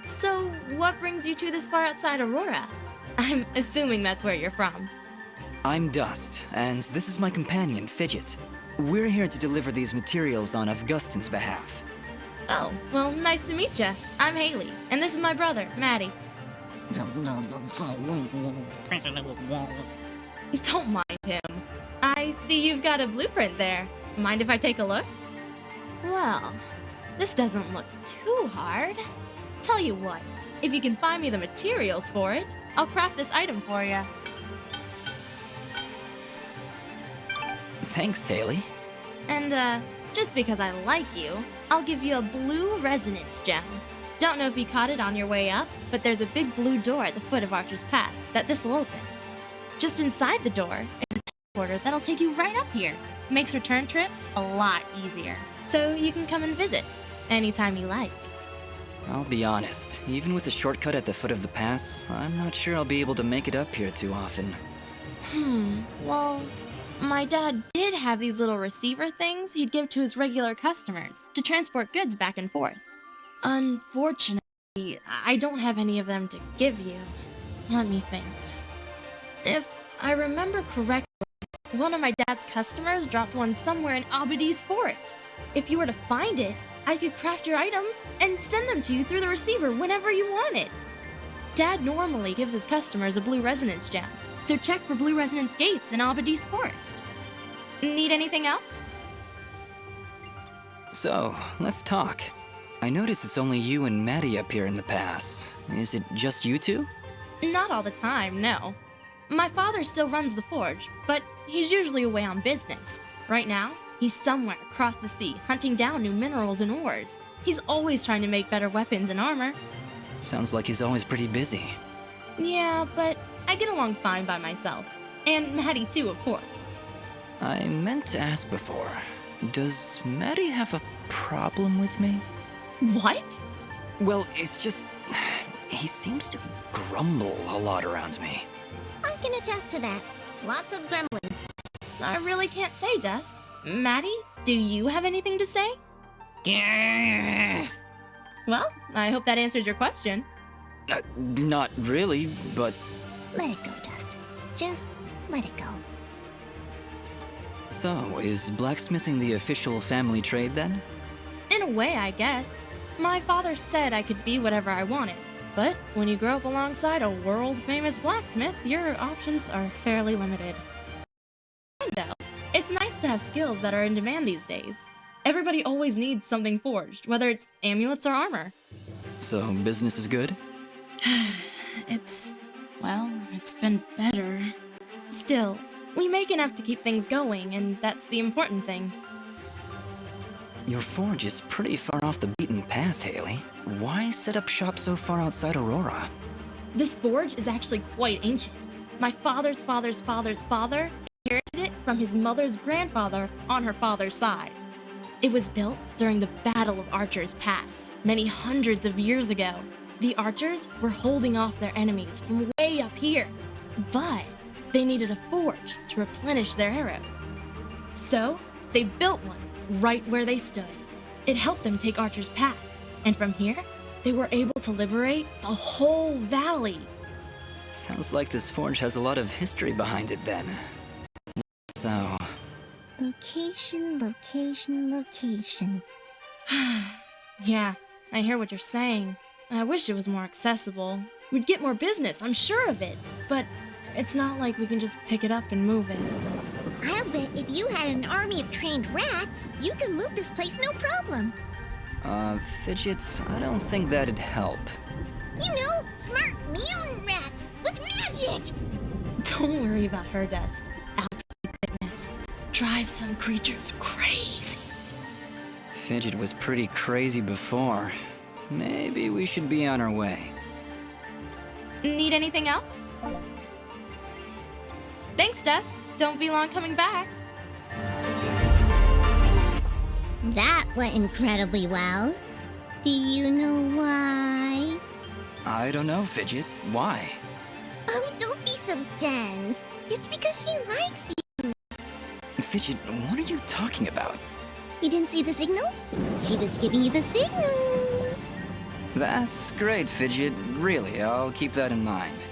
Speaker 20: So, what brings you to this far outside Aurora? I'm assuming that's where you're from.
Speaker 3: I'm Dust, and this is my companion, Fidget. We're here to deliver these materials on Augustin's behalf.
Speaker 20: Oh, well, nice to meet ya. I'm Haley, and this is my brother, Maddie. Don't mind him. I see you've got a blueprint there. Mind if I take a look? Well, this doesn't look too hard. Tell you what, if you can find me the materials for it, I'll craft this item for you.
Speaker 3: Thanks, Haley.
Speaker 20: And, just because I like you, I'll give you a blue resonance gem. Don't know if you caught it on your way up, but there's a big blue door at the foot of Archer's Pass that this'll open. Just inside the door is a teleporter that'll take you right up here. Makes return trips a lot easier, so you can come and visit anytime you like.
Speaker 3: I'll be honest, even with a shortcut at the foot of the pass, I'm not sure I'll be able to make it up here too often.
Speaker 20: Well, my dad did have these little receiver things he'd give to his regular customers to transport goods back and forth. Unfortunately, I don't have any of them to give you. Let me think. If I remember correctly, one of my dad's customers dropped one somewhere in Abadi's forest. If you were to find it, I could craft your items and send them to you through the receiver whenever you wanted. Dad normally gives his customers a blue resonance gem, so check for blue resonance gates in Abadi's forest. Need anything else?
Speaker 3: So, let's talk. I notice it's only you and Maddie up here in the pass. Is it just you two?
Speaker 20: Not all the time, no. My father still runs the forge, but he's usually away on business. Right now, he's somewhere across the sea hunting down new minerals and ores. He's always trying to make better weapons and armor.
Speaker 3: Sounds like he's always pretty busy.
Speaker 20: Yeah, but I get along fine by myself. And Maddie too, of course.
Speaker 3: I meant to ask before, does Maddie have a problem with me?
Speaker 20: What?
Speaker 3: Well, it's just... he seems to grumble a lot around me.
Speaker 4: I can attest to that. Lots of grumbling.
Speaker 20: I really can't say, Dust. Maddie, do you have anything to say?
Speaker 3: Yeah.
Speaker 20: Well, I hope that answers your question.
Speaker 3: Not really, but...
Speaker 4: Let it go, Dust. Just let it go.
Speaker 3: So, is blacksmithing the official family trade then?
Speaker 20: In a way, I guess. My father said I could be whatever I wanted. But when you grow up alongside a world-famous blacksmith, your options are fairly limited. Though, it's nice to have skills that are in demand these days. Everybody always needs something forged, whether it's amulets or armor.
Speaker 3: So, business is good?
Speaker 20: Well, it's been better. Still, we make enough to keep things going, and that's the important thing.
Speaker 3: Your forge is pretty far off the beaten path, Haley. Why set up shop so far outside Aurora?
Speaker 20: This forge is actually quite ancient. My father's father's father's father inherited it from his mother's grandfather on her father's side. It was built during the Battle of Archer's Pass, many hundreds of years ago. The archers were holding off their enemies from way up here, but they needed a forge to replenish their arrows. So, they built one right where they stood. It helped them take Archer's Pass, and from here, they were able to liberate the whole valley.
Speaker 3: Sounds like this forge has a lot of history behind it then. So...
Speaker 4: Location, location, location.
Speaker 20: Yeah, I hear what you're saying. I wish it was more accessible. We'd get more business, I'm sure of it. But it's not like we can just pick it up and move it.
Speaker 4: I'll bet if you had an army of trained rats, you could move this place no problem.
Speaker 3: Fidget, I don't think that'd help.
Speaker 4: You know, smart mutant rats with magic!
Speaker 20: Don't worry about her, Dust. Altitude sickness drives some creatures crazy.
Speaker 3: Fidget was pretty crazy before. Maybe we should be on our way.
Speaker 20: Need anything else? Thanks, Dust. Don't be long coming back.
Speaker 4: That went incredibly well. Do you know why?
Speaker 3: I don't know, Fidget. Why?
Speaker 4: Oh, don't be so dense. It's because she likes you.
Speaker 3: Fidget, what are you talking about?
Speaker 4: You didn't see the signals? She was giving you the signals.
Speaker 3: That's great, Fidget. Really, I'll keep that in mind.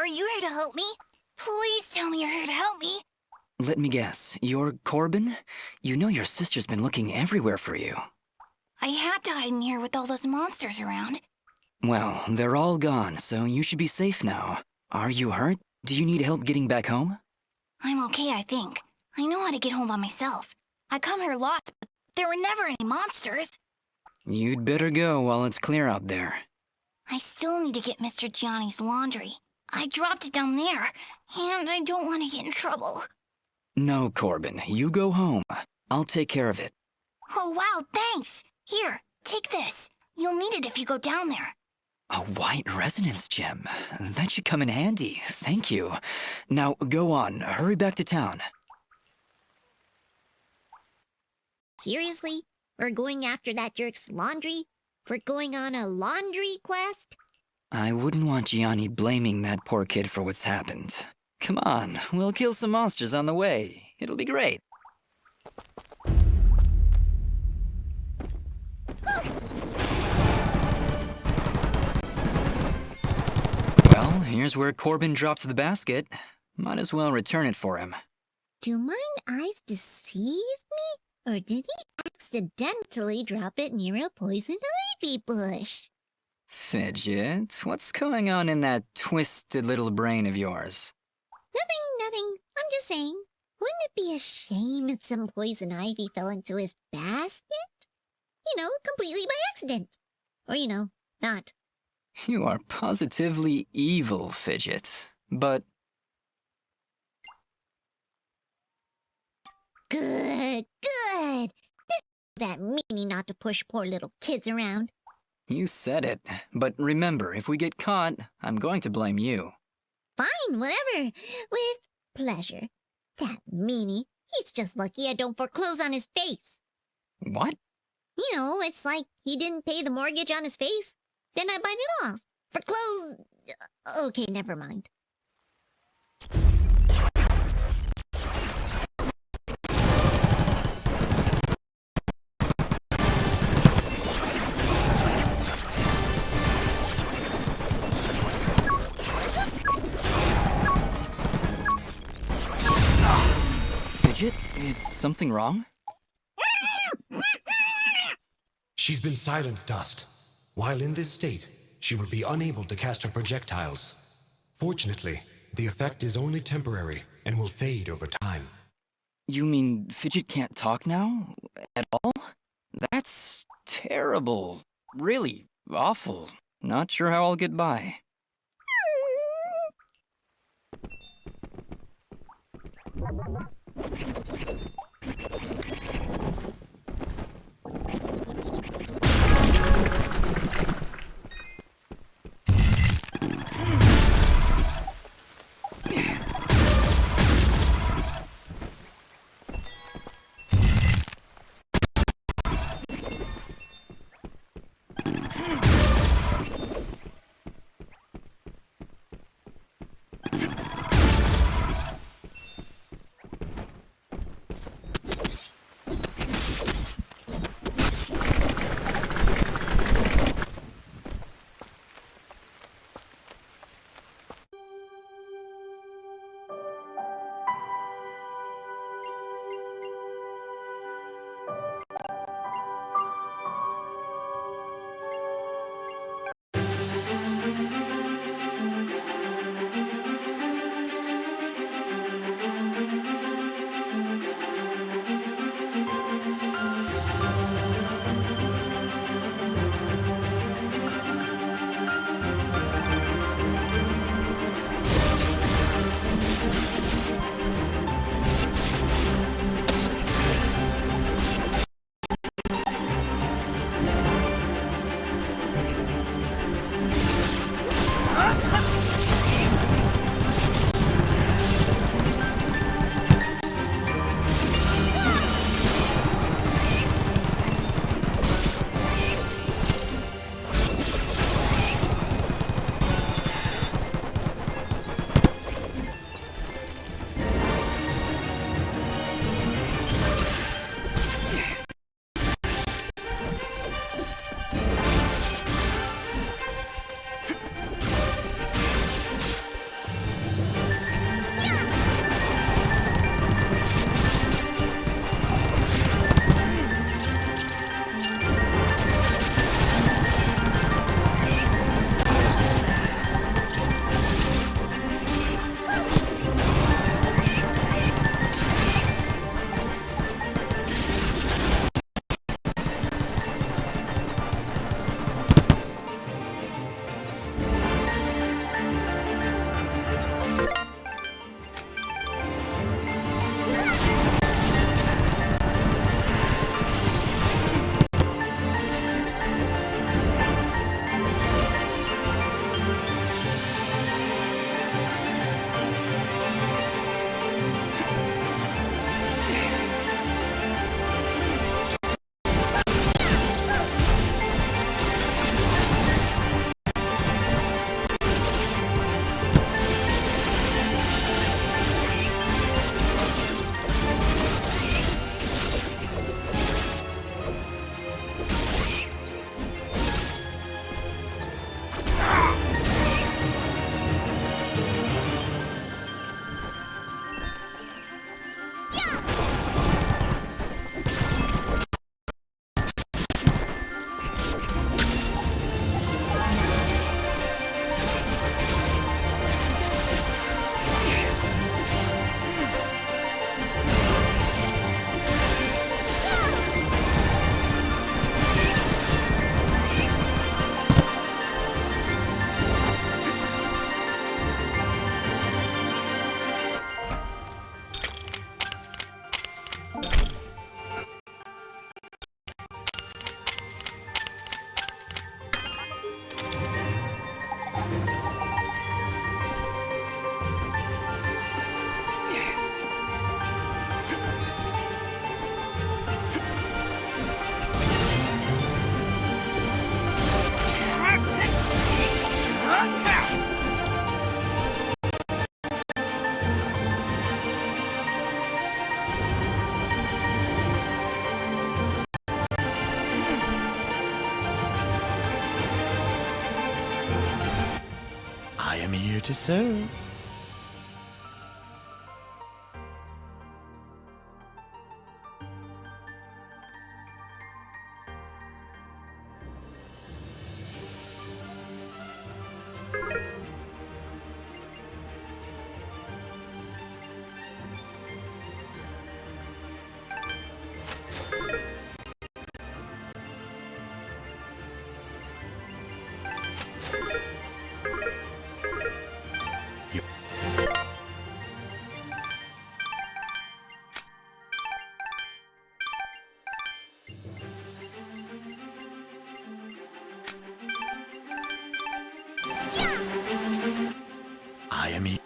Speaker 6: Are you here to help me? Please tell me you're here to help me.
Speaker 3: Let me guess, you're Corbin? You know your sister's been looking everywhere for you.
Speaker 6: I had to hide in here with all those monsters around.
Speaker 3: Well, they're all gone, so you should be safe now. Are you hurt? Do you need help getting back home?
Speaker 6: I'm okay, I think. I know how to get home by myself. I come here lots, but there were never any monsters.
Speaker 3: You'd better go while it's clear out there.
Speaker 6: I still need to get Mr. Gianni's laundry. I dropped it down there, and I don't want to get in trouble.
Speaker 3: No, Corbin, you go home. I'll take care of it.
Speaker 6: Oh, wow, thanks. Here, take this. You'll need it if you go down there.
Speaker 3: A white resonance gem. That should come in handy. Thank you. Now, go on. Hurry back to town.
Speaker 4: Seriously? We're going after that jerk's laundry? We're going on a laundry quest?
Speaker 3: I wouldn't want Gianni blaming that poor kid for what's happened. Come on, we'll kill some monsters on the way. It'll be great. Well, here's where Corbin dropped the basket. Might as well return it for him.
Speaker 4: Do mine eyes deceive me? Or did he accidentally drop it near a poison ivy bush?
Speaker 3: Fidget, what's going on in that twisted little brain of yours?
Speaker 4: Nothing. I'm just saying. Wouldn't it be a shame if some poison ivy fell into his basket? You know, completely by accident. Or, not.
Speaker 3: You are positively evil, Fidget. But...
Speaker 4: Good. There's that meaning not to push poor little kids around.
Speaker 3: You said it. But remember, if we get caught, I'm going to blame you.
Speaker 4: Fine, whatever. With pleasure. That meanie. He's just lucky I don't foreclose on his face.
Speaker 3: What?
Speaker 4: It's like he didn't pay the mortgage on his face. Then I bite it off. Foreclose... Okay, never mind.
Speaker 3: Fidget, is something wrong?
Speaker 2: She's been silenced, Dust. While in this state, she will be unable to cast her projectiles. Fortunately, the effect is only temporary and will fade over time.
Speaker 3: You mean Fidget can't talk now? At all? That's terrible. Really awful. Not sure how I'll get by. to serve.
Speaker 5: I am your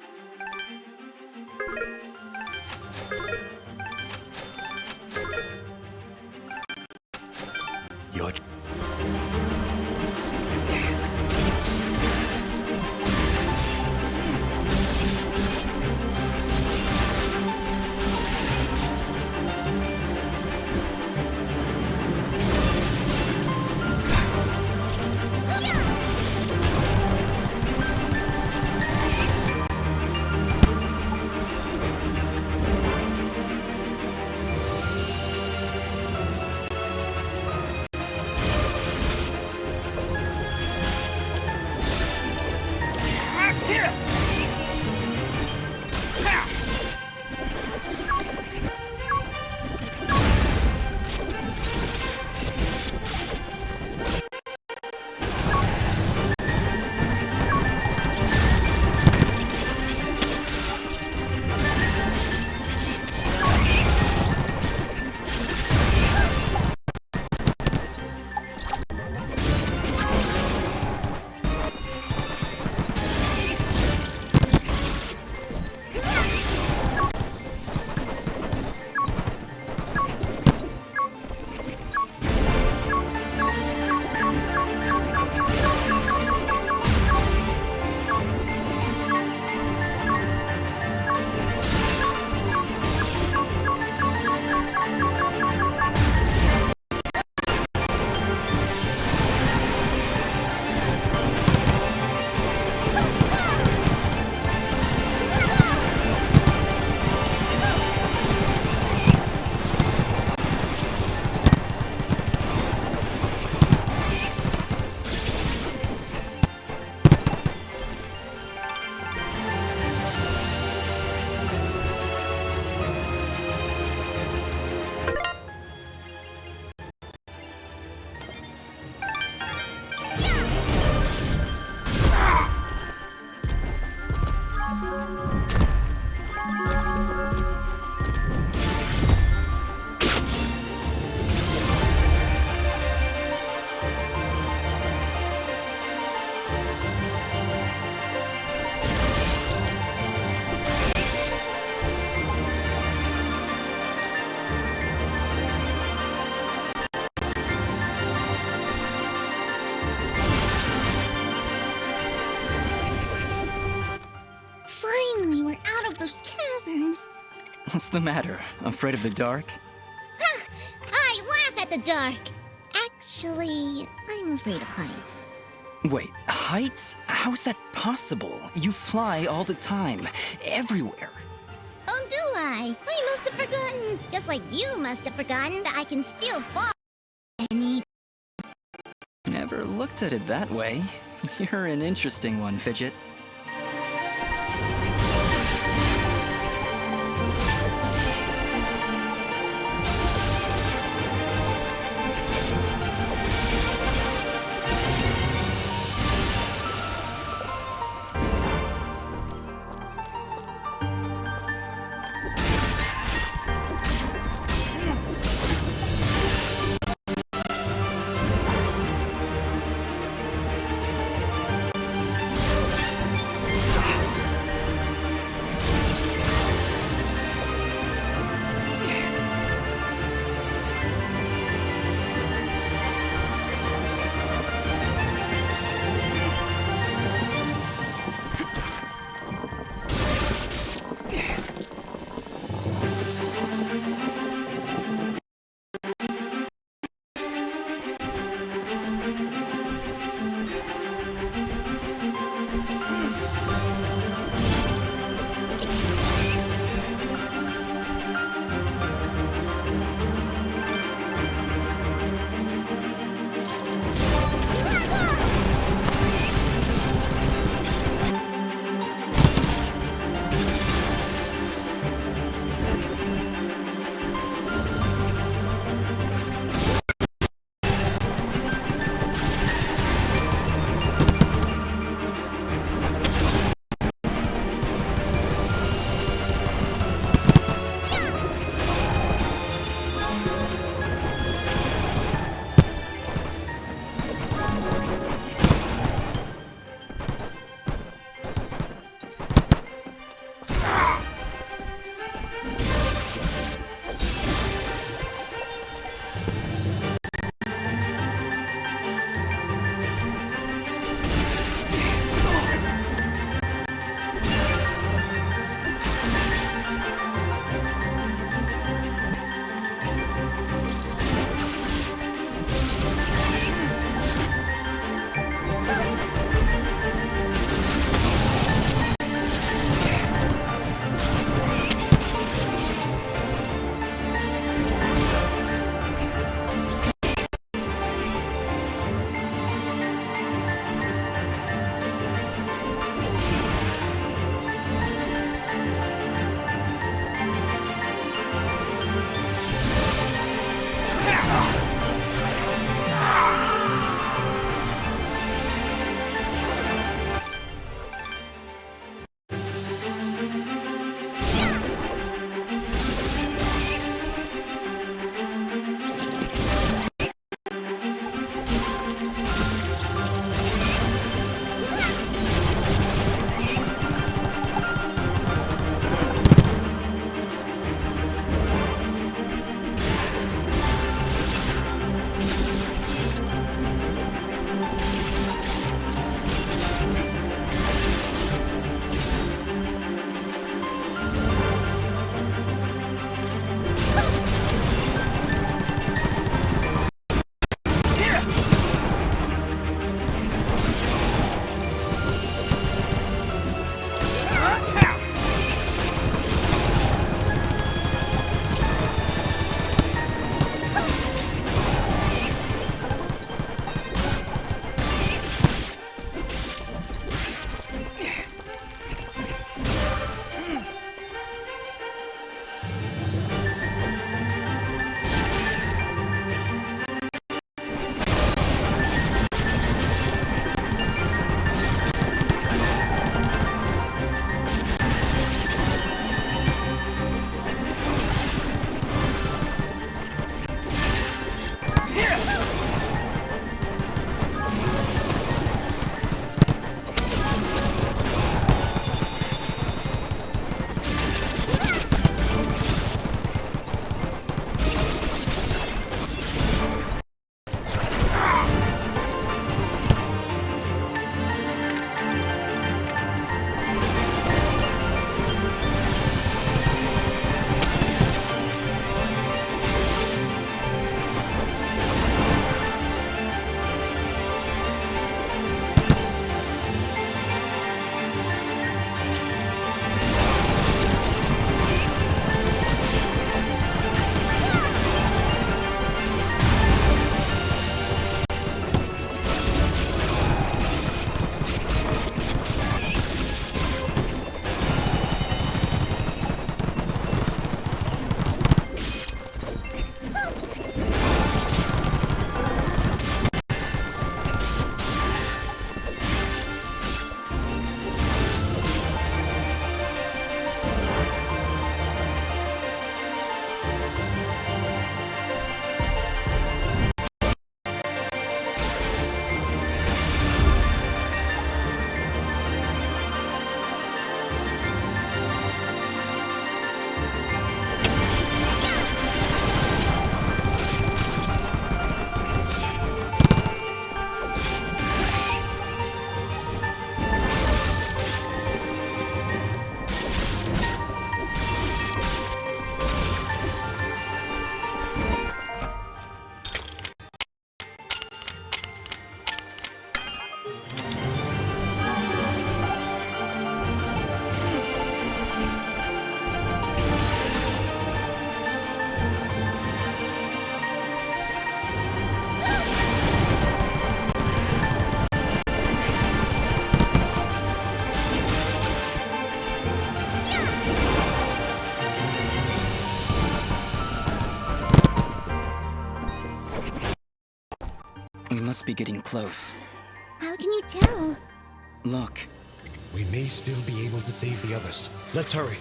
Speaker 4: Finally, we're out of those caverns.
Speaker 3: What's the matter? Afraid of the dark?
Speaker 4: Ha! I laugh at the dark. Actually, I'm afraid of heights.
Speaker 3: Wait, heights? How's that possible? You fly all the time, everywhere.
Speaker 4: Oh, do I? I must have forgotten. Just like you must have forgotten that I can still fall.
Speaker 3: Never looked at it that way. You're an interesting one, Fidget. must be getting close.
Speaker 4: How can you tell?
Speaker 3: Look.
Speaker 2: We may still be able to save the others. Let's hurry.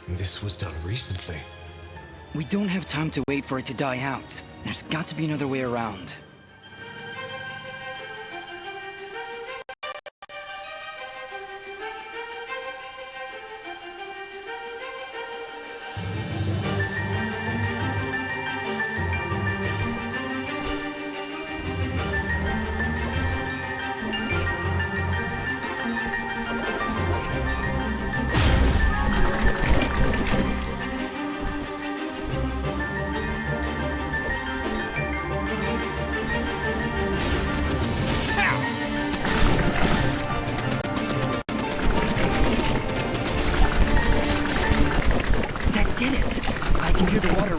Speaker 2: This was done recently.
Speaker 3: We don't have time to wait for it to die out. There's got to be another way around.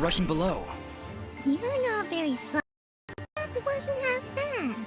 Speaker 3: Rushing below.
Speaker 4: You're not very sorry. It wasn't half bad.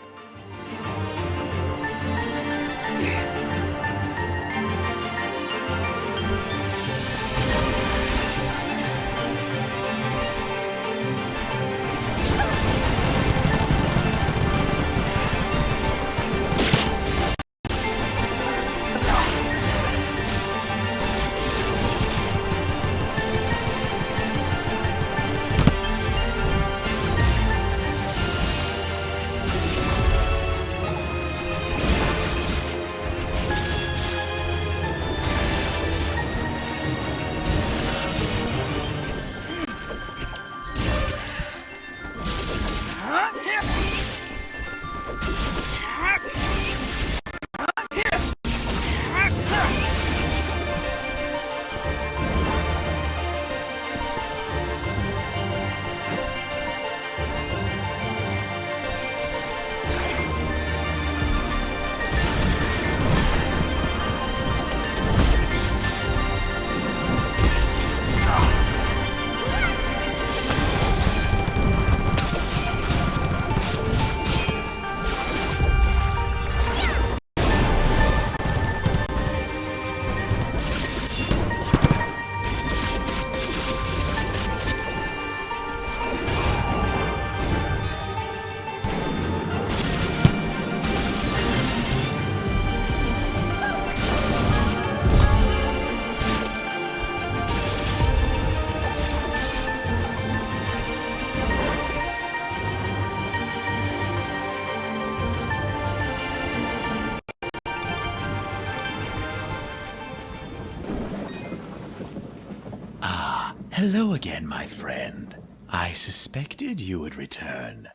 Speaker 5: Hello again, my friend. I suspected you would return.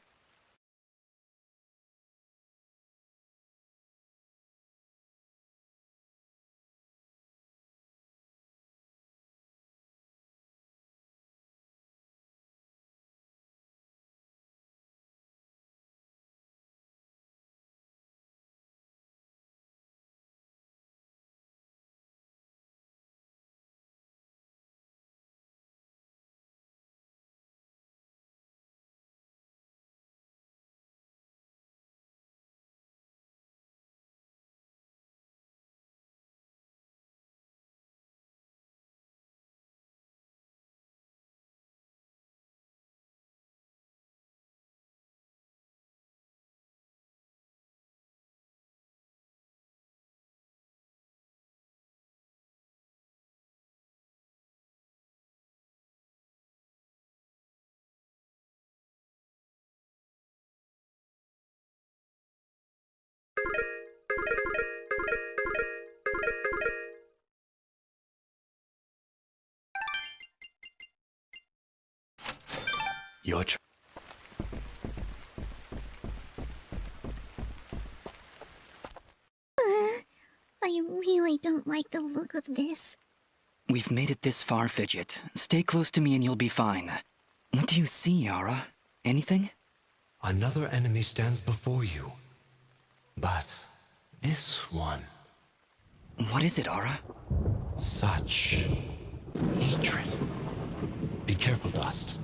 Speaker 5: Your
Speaker 4: I really don't like the look of this.
Speaker 3: We've made it this far, Fidget. Stay close to me and you'll be fine. What do you see, Yara? Anything?
Speaker 2: Another enemy stands before you. But this one...
Speaker 3: What is it, Ara?
Speaker 2: Such hatred. Be careful, Dust.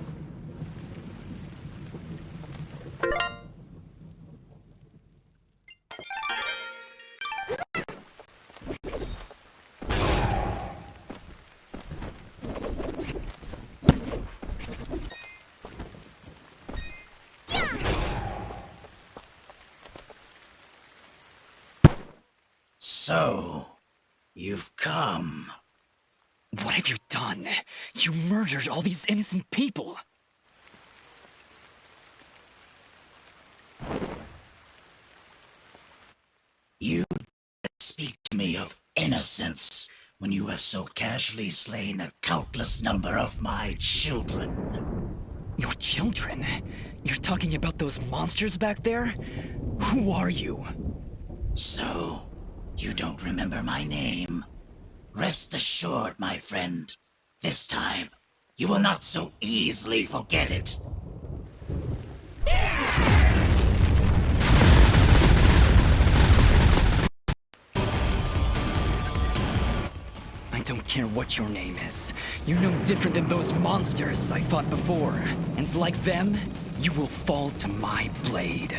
Speaker 21: So, you've come.
Speaker 3: What have you done? You murdered all these innocent people!
Speaker 21: You speak to me of innocence when you have so casually slain a countless number of my children.
Speaker 3: Your children? You're talking about those monsters back there? Who are you?
Speaker 21: So, you don't remember my name? Rest assured, my friend, this time, you will not so easily forget it.
Speaker 3: I don't care what your name is. You're no different than those monsters I fought before. And like them, you will fall to my blade.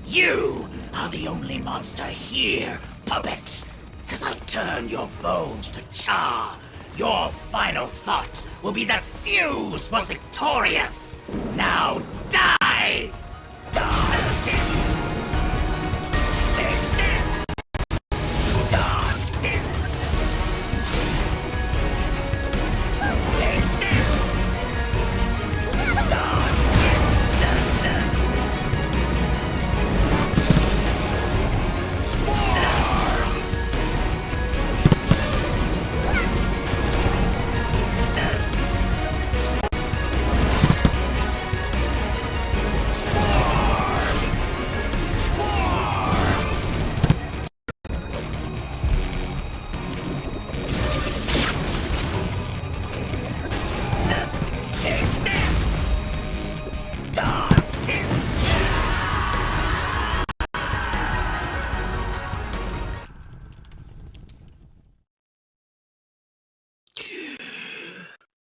Speaker 21: You are the only monster here, puppet. As I turn your bones to char, your final thought will be that Fuse was victorious. Now die! Dodge this! Take this! Dodge this! Take this! Dodge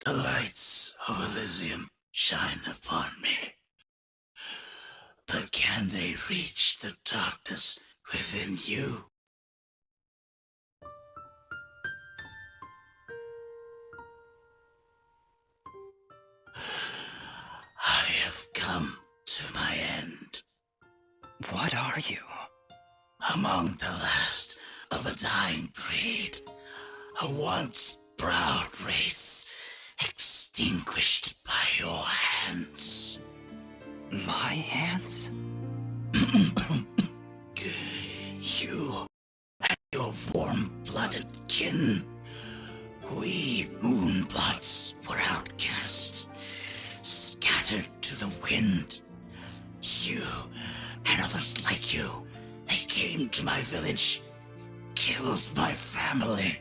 Speaker 21: The lights of Elysium shine upon me. But can they reach the darkness within you? I have come to my end.
Speaker 3: What are you?
Speaker 21: Among the last of a dying breed, a once proud race, extinguished by your hands.
Speaker 3: My hands?
Speaker 21: You and your warm-blooded kin. We Moonblots were outcast, scattered to the wind. You and others like you, they came to my village, killed my family.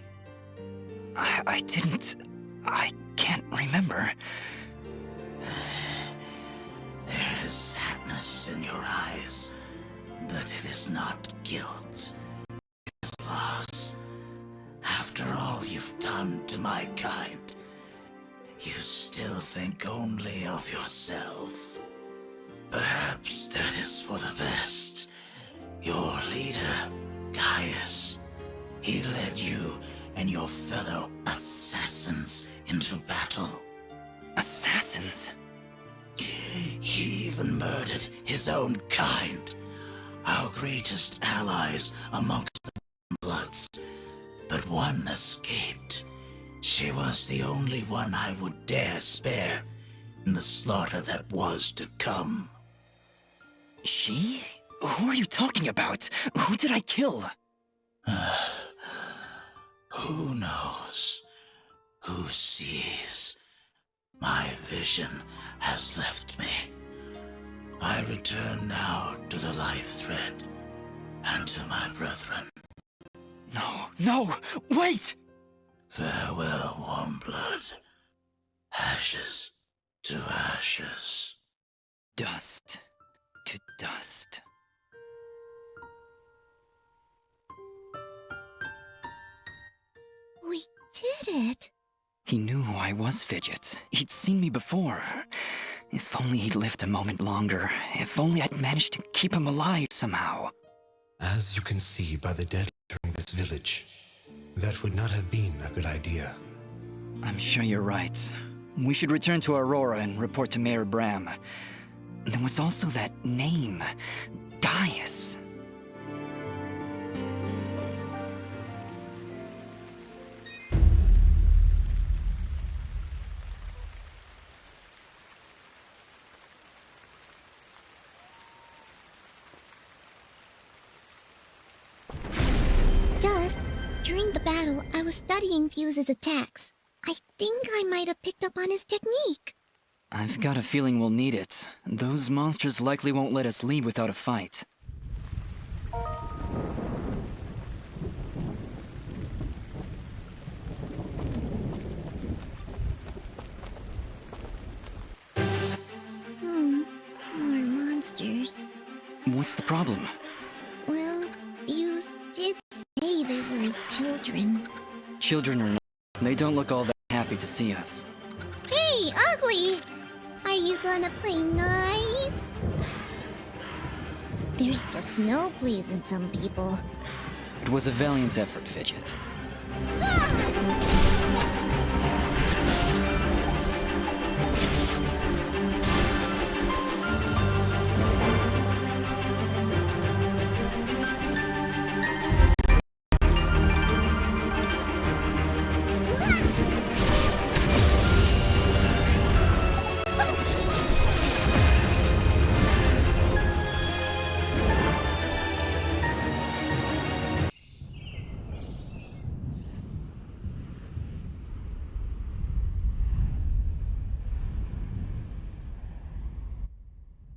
Speaker 3: I can't remember.
Speaker 21: There is sadness in your eyes, but it is not guilt. It is loss. After all you've done to my kind, you still think only of yourself. Perhaps that is for the best. Your leader, Gaius, he led you and your fellow assassins into battle.
Speaker 3: Assassins?
Speaker 21: He even murdered his own kind, our greatest allies amongst the Bloods. But one escaped. She was the only one I would dare spare in the slaughter that was to come.
Speaker 3: She? Who are you talking about? Who did I kill?
Speaker 21: Who knows? Who sees? My vision has left me. I return now to the life thread and to my brethren.
Speaker 3: No, wait!
Speaker 21: Farewell, warm blood. Ashes to ashes.
Speaker 3: Dust to dust.
Speaker 4: We did it.
Speaker 3: He knew who I was, Fidget. He'd seen me before. If only he'd lived a moment longer. If only I'd managed to keep him alive somehow.
Speaker 2: As you can see by the dead entering this village, that would not have been a good idea.
Speaker 3: I'm sure you're right. We should return to Aurora and report to Mayor Bram. There was also that name, Gaius.
Speaker 4: Dust, during the battle, I was studying Fuse's attacks. I think I might have picked up on his technique.
Speaker 3: I've got a feeling we'll need it. Those monsters likely won't let us leave without a fight.
Speaker 4: More monsters.
Speaker 3: What's the problem?
Speaker 4: Well, Fuse did say they were his children.
Speaker 3: Children or not, they don't look all that happy to see us.
Speaker 4: Hey, Ugly! Are you gonna play nice? There's just no pleasing some people.
Speaker 3: It was a valiant effort, Fidget.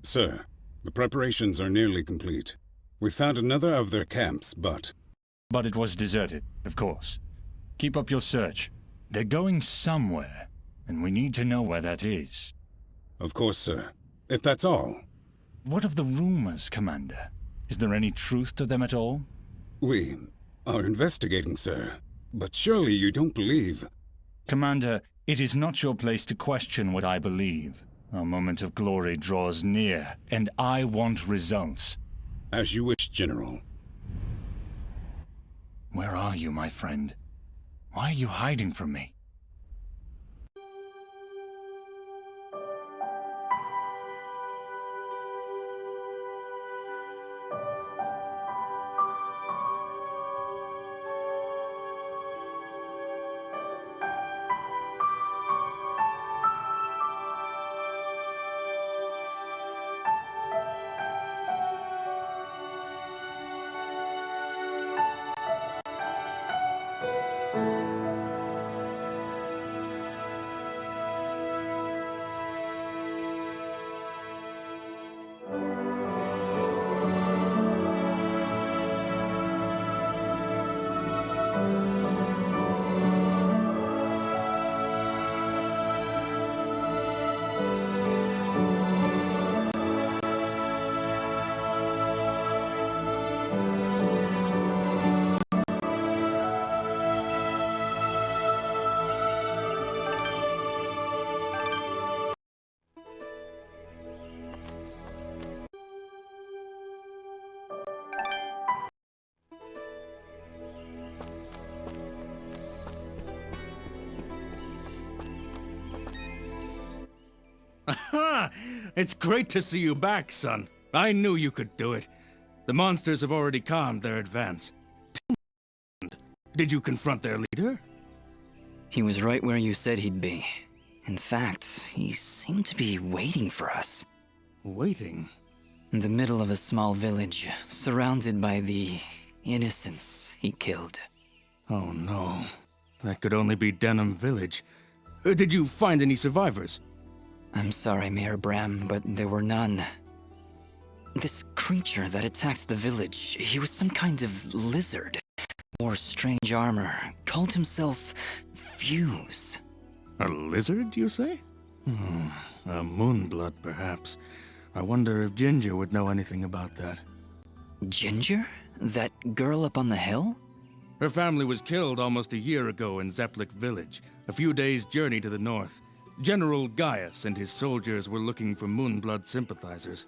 Speaker 7: Sir, the preparations are nearly complete. We found another of their camps, but...
Speaker 22: But it was deserted, of course. Keep up your search. They're going somewhere, and we need to know where that is.
Speaker 7: Of course, sir. If that's all.
Speaker 22: What of the rumors, Commander? Is there any truth to them at all?
Speaker 7: We are investigating, sir. But surely you don't believe...
Speaker 22: Commander, it is not your place to question what I believe. Our moment of glory draws near, and I want results.
Speaker 7: As you wish, General.
Speaker 22: Where are you, my friend? Why are you hiding from me?
Speaker 18: Aha! It's great to see you back, son. I knew you could do it. The monsters have already calmed their advance. Did you confront their leader?
Speaker 3: He was right where you said he'd be. In fact, he seemed to be waiting for us.
Speaker 18: Waiting?
Speaker 3: In the middle of a small village, surrounded by the innocents he killed.
Speaker 18: Oh no. That could only be Denham Village. Did you find any survivors?
Speaker 3: I'm sorry, Mayor Bram, but there were none. This creature that attacked the village, he was some kind of lizard. Wore strange armor, called himself Fuse.
Speaker 18: A lizard, you say? A Moonblood, perhaps. I wonder if Ginger would know anything about that.
Speaker 3: Ginger? That girl up on the hill?
Speaker 18: Her family was killed almost a year ago in Zeplik village, a few days' journey to the north. General Gaius and his soldiers were looking for Moonblood sympathizers.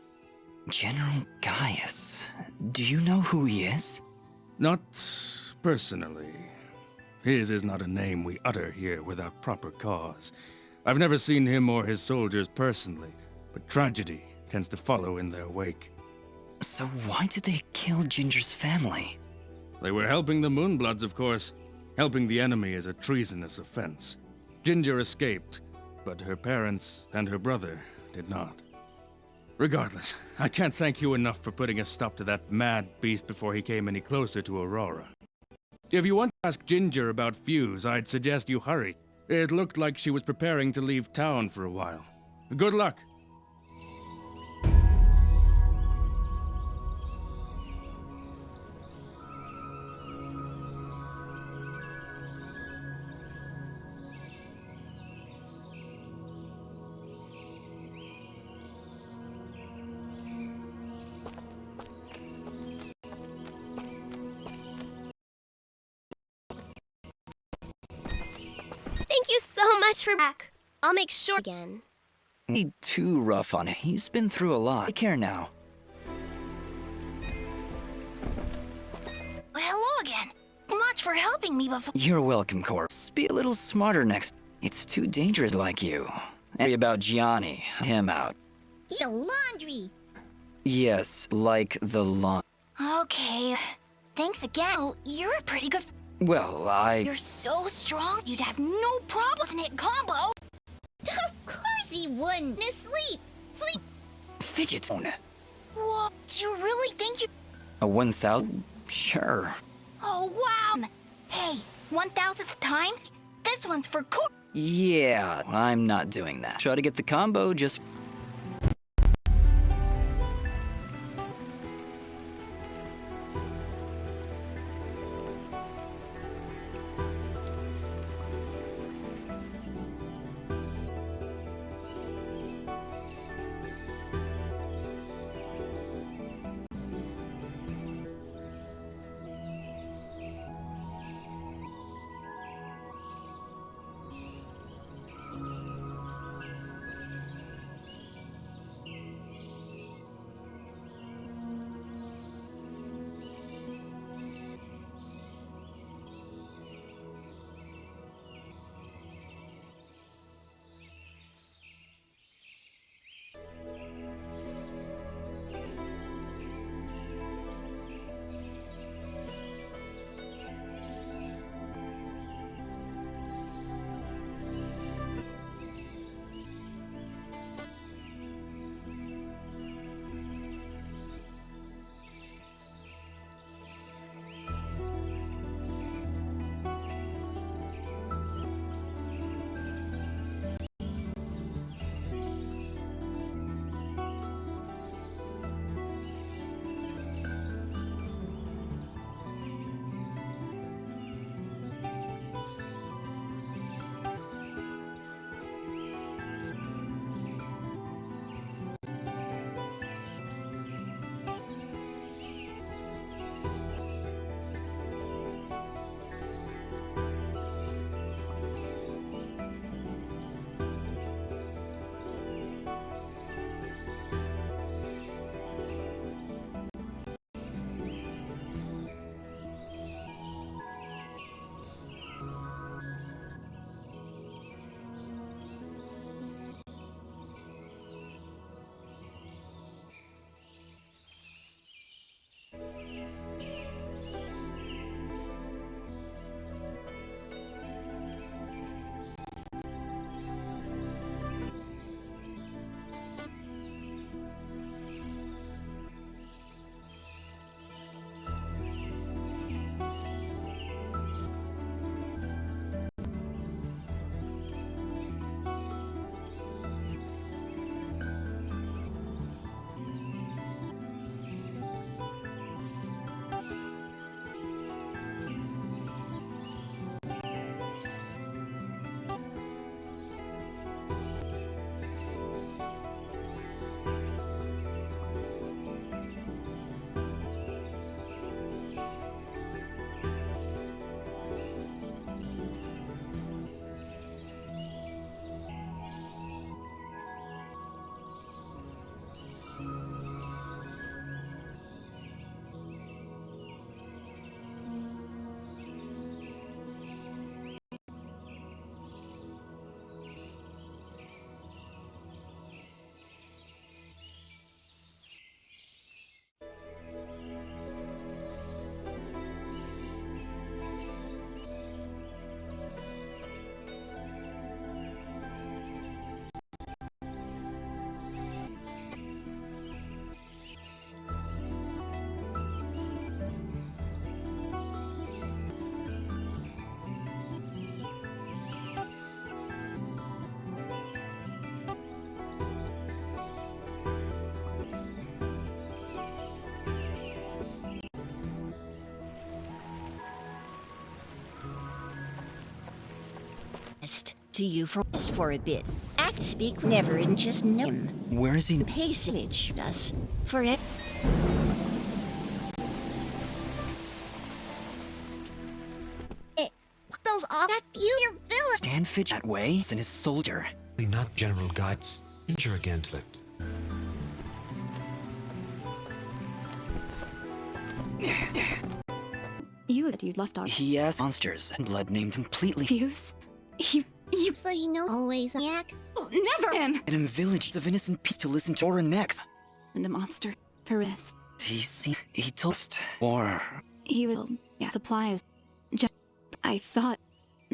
Speaker 3: General Gaius? Do you know who he is?
Speaker 18: Not personally. His is not a name we utter here without proper cause. I've never seen him or his soldiers personally, but tragedy tends to follow in their wake.
Speaker 3: So why did they kill Ginger's family?
Speaker 18: They were helping the Moonbloods, of course. Helping the enemy is a treasonous offense. Ginger escaped, but her parents and her brother did not. Regardless, I can't thank you enough for putting a stop to that mad beast before he came any closer to Aurora. If you want to ask Ginger about Fuse, I'd suggest you hurry. It looked like she was preparing to leave town for a while. Good luck.
Speaker 17: Thank you so much for back. I'll make sure again.
Speaker 3: Ain't too rough on him. He's been through a lot. Take care now.
Speaker 6: Hello again. Much for helping me before.
Speaker 3: You're welcome, Corpse. Be a little smarter next. It's too dangerous like you. And about Gianni. Him out.
Speaker 4: The laundry.
Speaker 3: Yes, like the lawn.
Speaker 6: Okay. Thanks again. Oh, you're a pretty good.
Speaker 3: Well,
Speaker 6: You're so strong, you'd have no problems in hitting combo.
Speaker 4: Of course he wouldn't. Sleep. Sleep.
Speaker 3: Fidget spinner.
Speaker 6: What? Do you really think you...
Speaker 3: A 1,000? Sure.
Speaker 6: Oh, wow. Hey, 1,000th time? This one's for cool.
Speaker 3: Yeah, I'm not doing that. Try to get the combo, just...
Speaker 8: To you for a bit. Act speak never in just name.
Speaker 3: Where is he?
Speaker 8: Pacage us for it.
Speaker 4: Those all that you your village.
Speaker 3: Stanford that way and his soldier.
Speaker 2: Not General Guides. Injure again, Tlift.
Speaker 15: You'd left our.
Speaker 3: He has monsters and blood named completely.
Speaker 15: Fuse? You.
Speaker 4: So you know always yak.
Speaker 15: Oh, never him!
Speaker 3: In a village of innocent peace to listen to Aura next.
Speaker 15: And a monster. Paris.
Speaker 3: He told us. Or.
Speaker 15: He was. Yeah, supplies. I thought.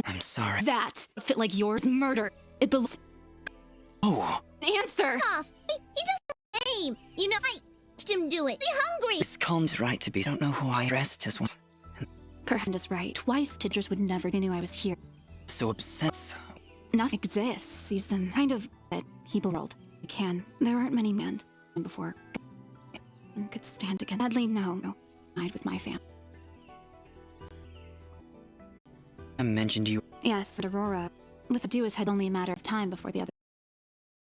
Speaker 3: I'm sorry.
Speaker 15: That fit like yours. Murder. It belongs.
Speaker 3: Oh.
Speaker 15: Answer!
Speaker 4: He doesn't name. You know, I watched him do it. Be hungry.
Speaker 3: This calm's right to be. Don't know who I addressed as one.
Speaker 15: Perhaps is right. Twice Tidgers would never knew I was here.
Speaker 3: So upset.
Speaker 15: Nothing exists. He's the kind of that he world. You can. There aren't many men before could stand again. Sadly, no. Died with my family.
Speaker 3: I mentioned you.
Speaker 15: Yes, but Aurora. With the Duos had only a matter of time before the other.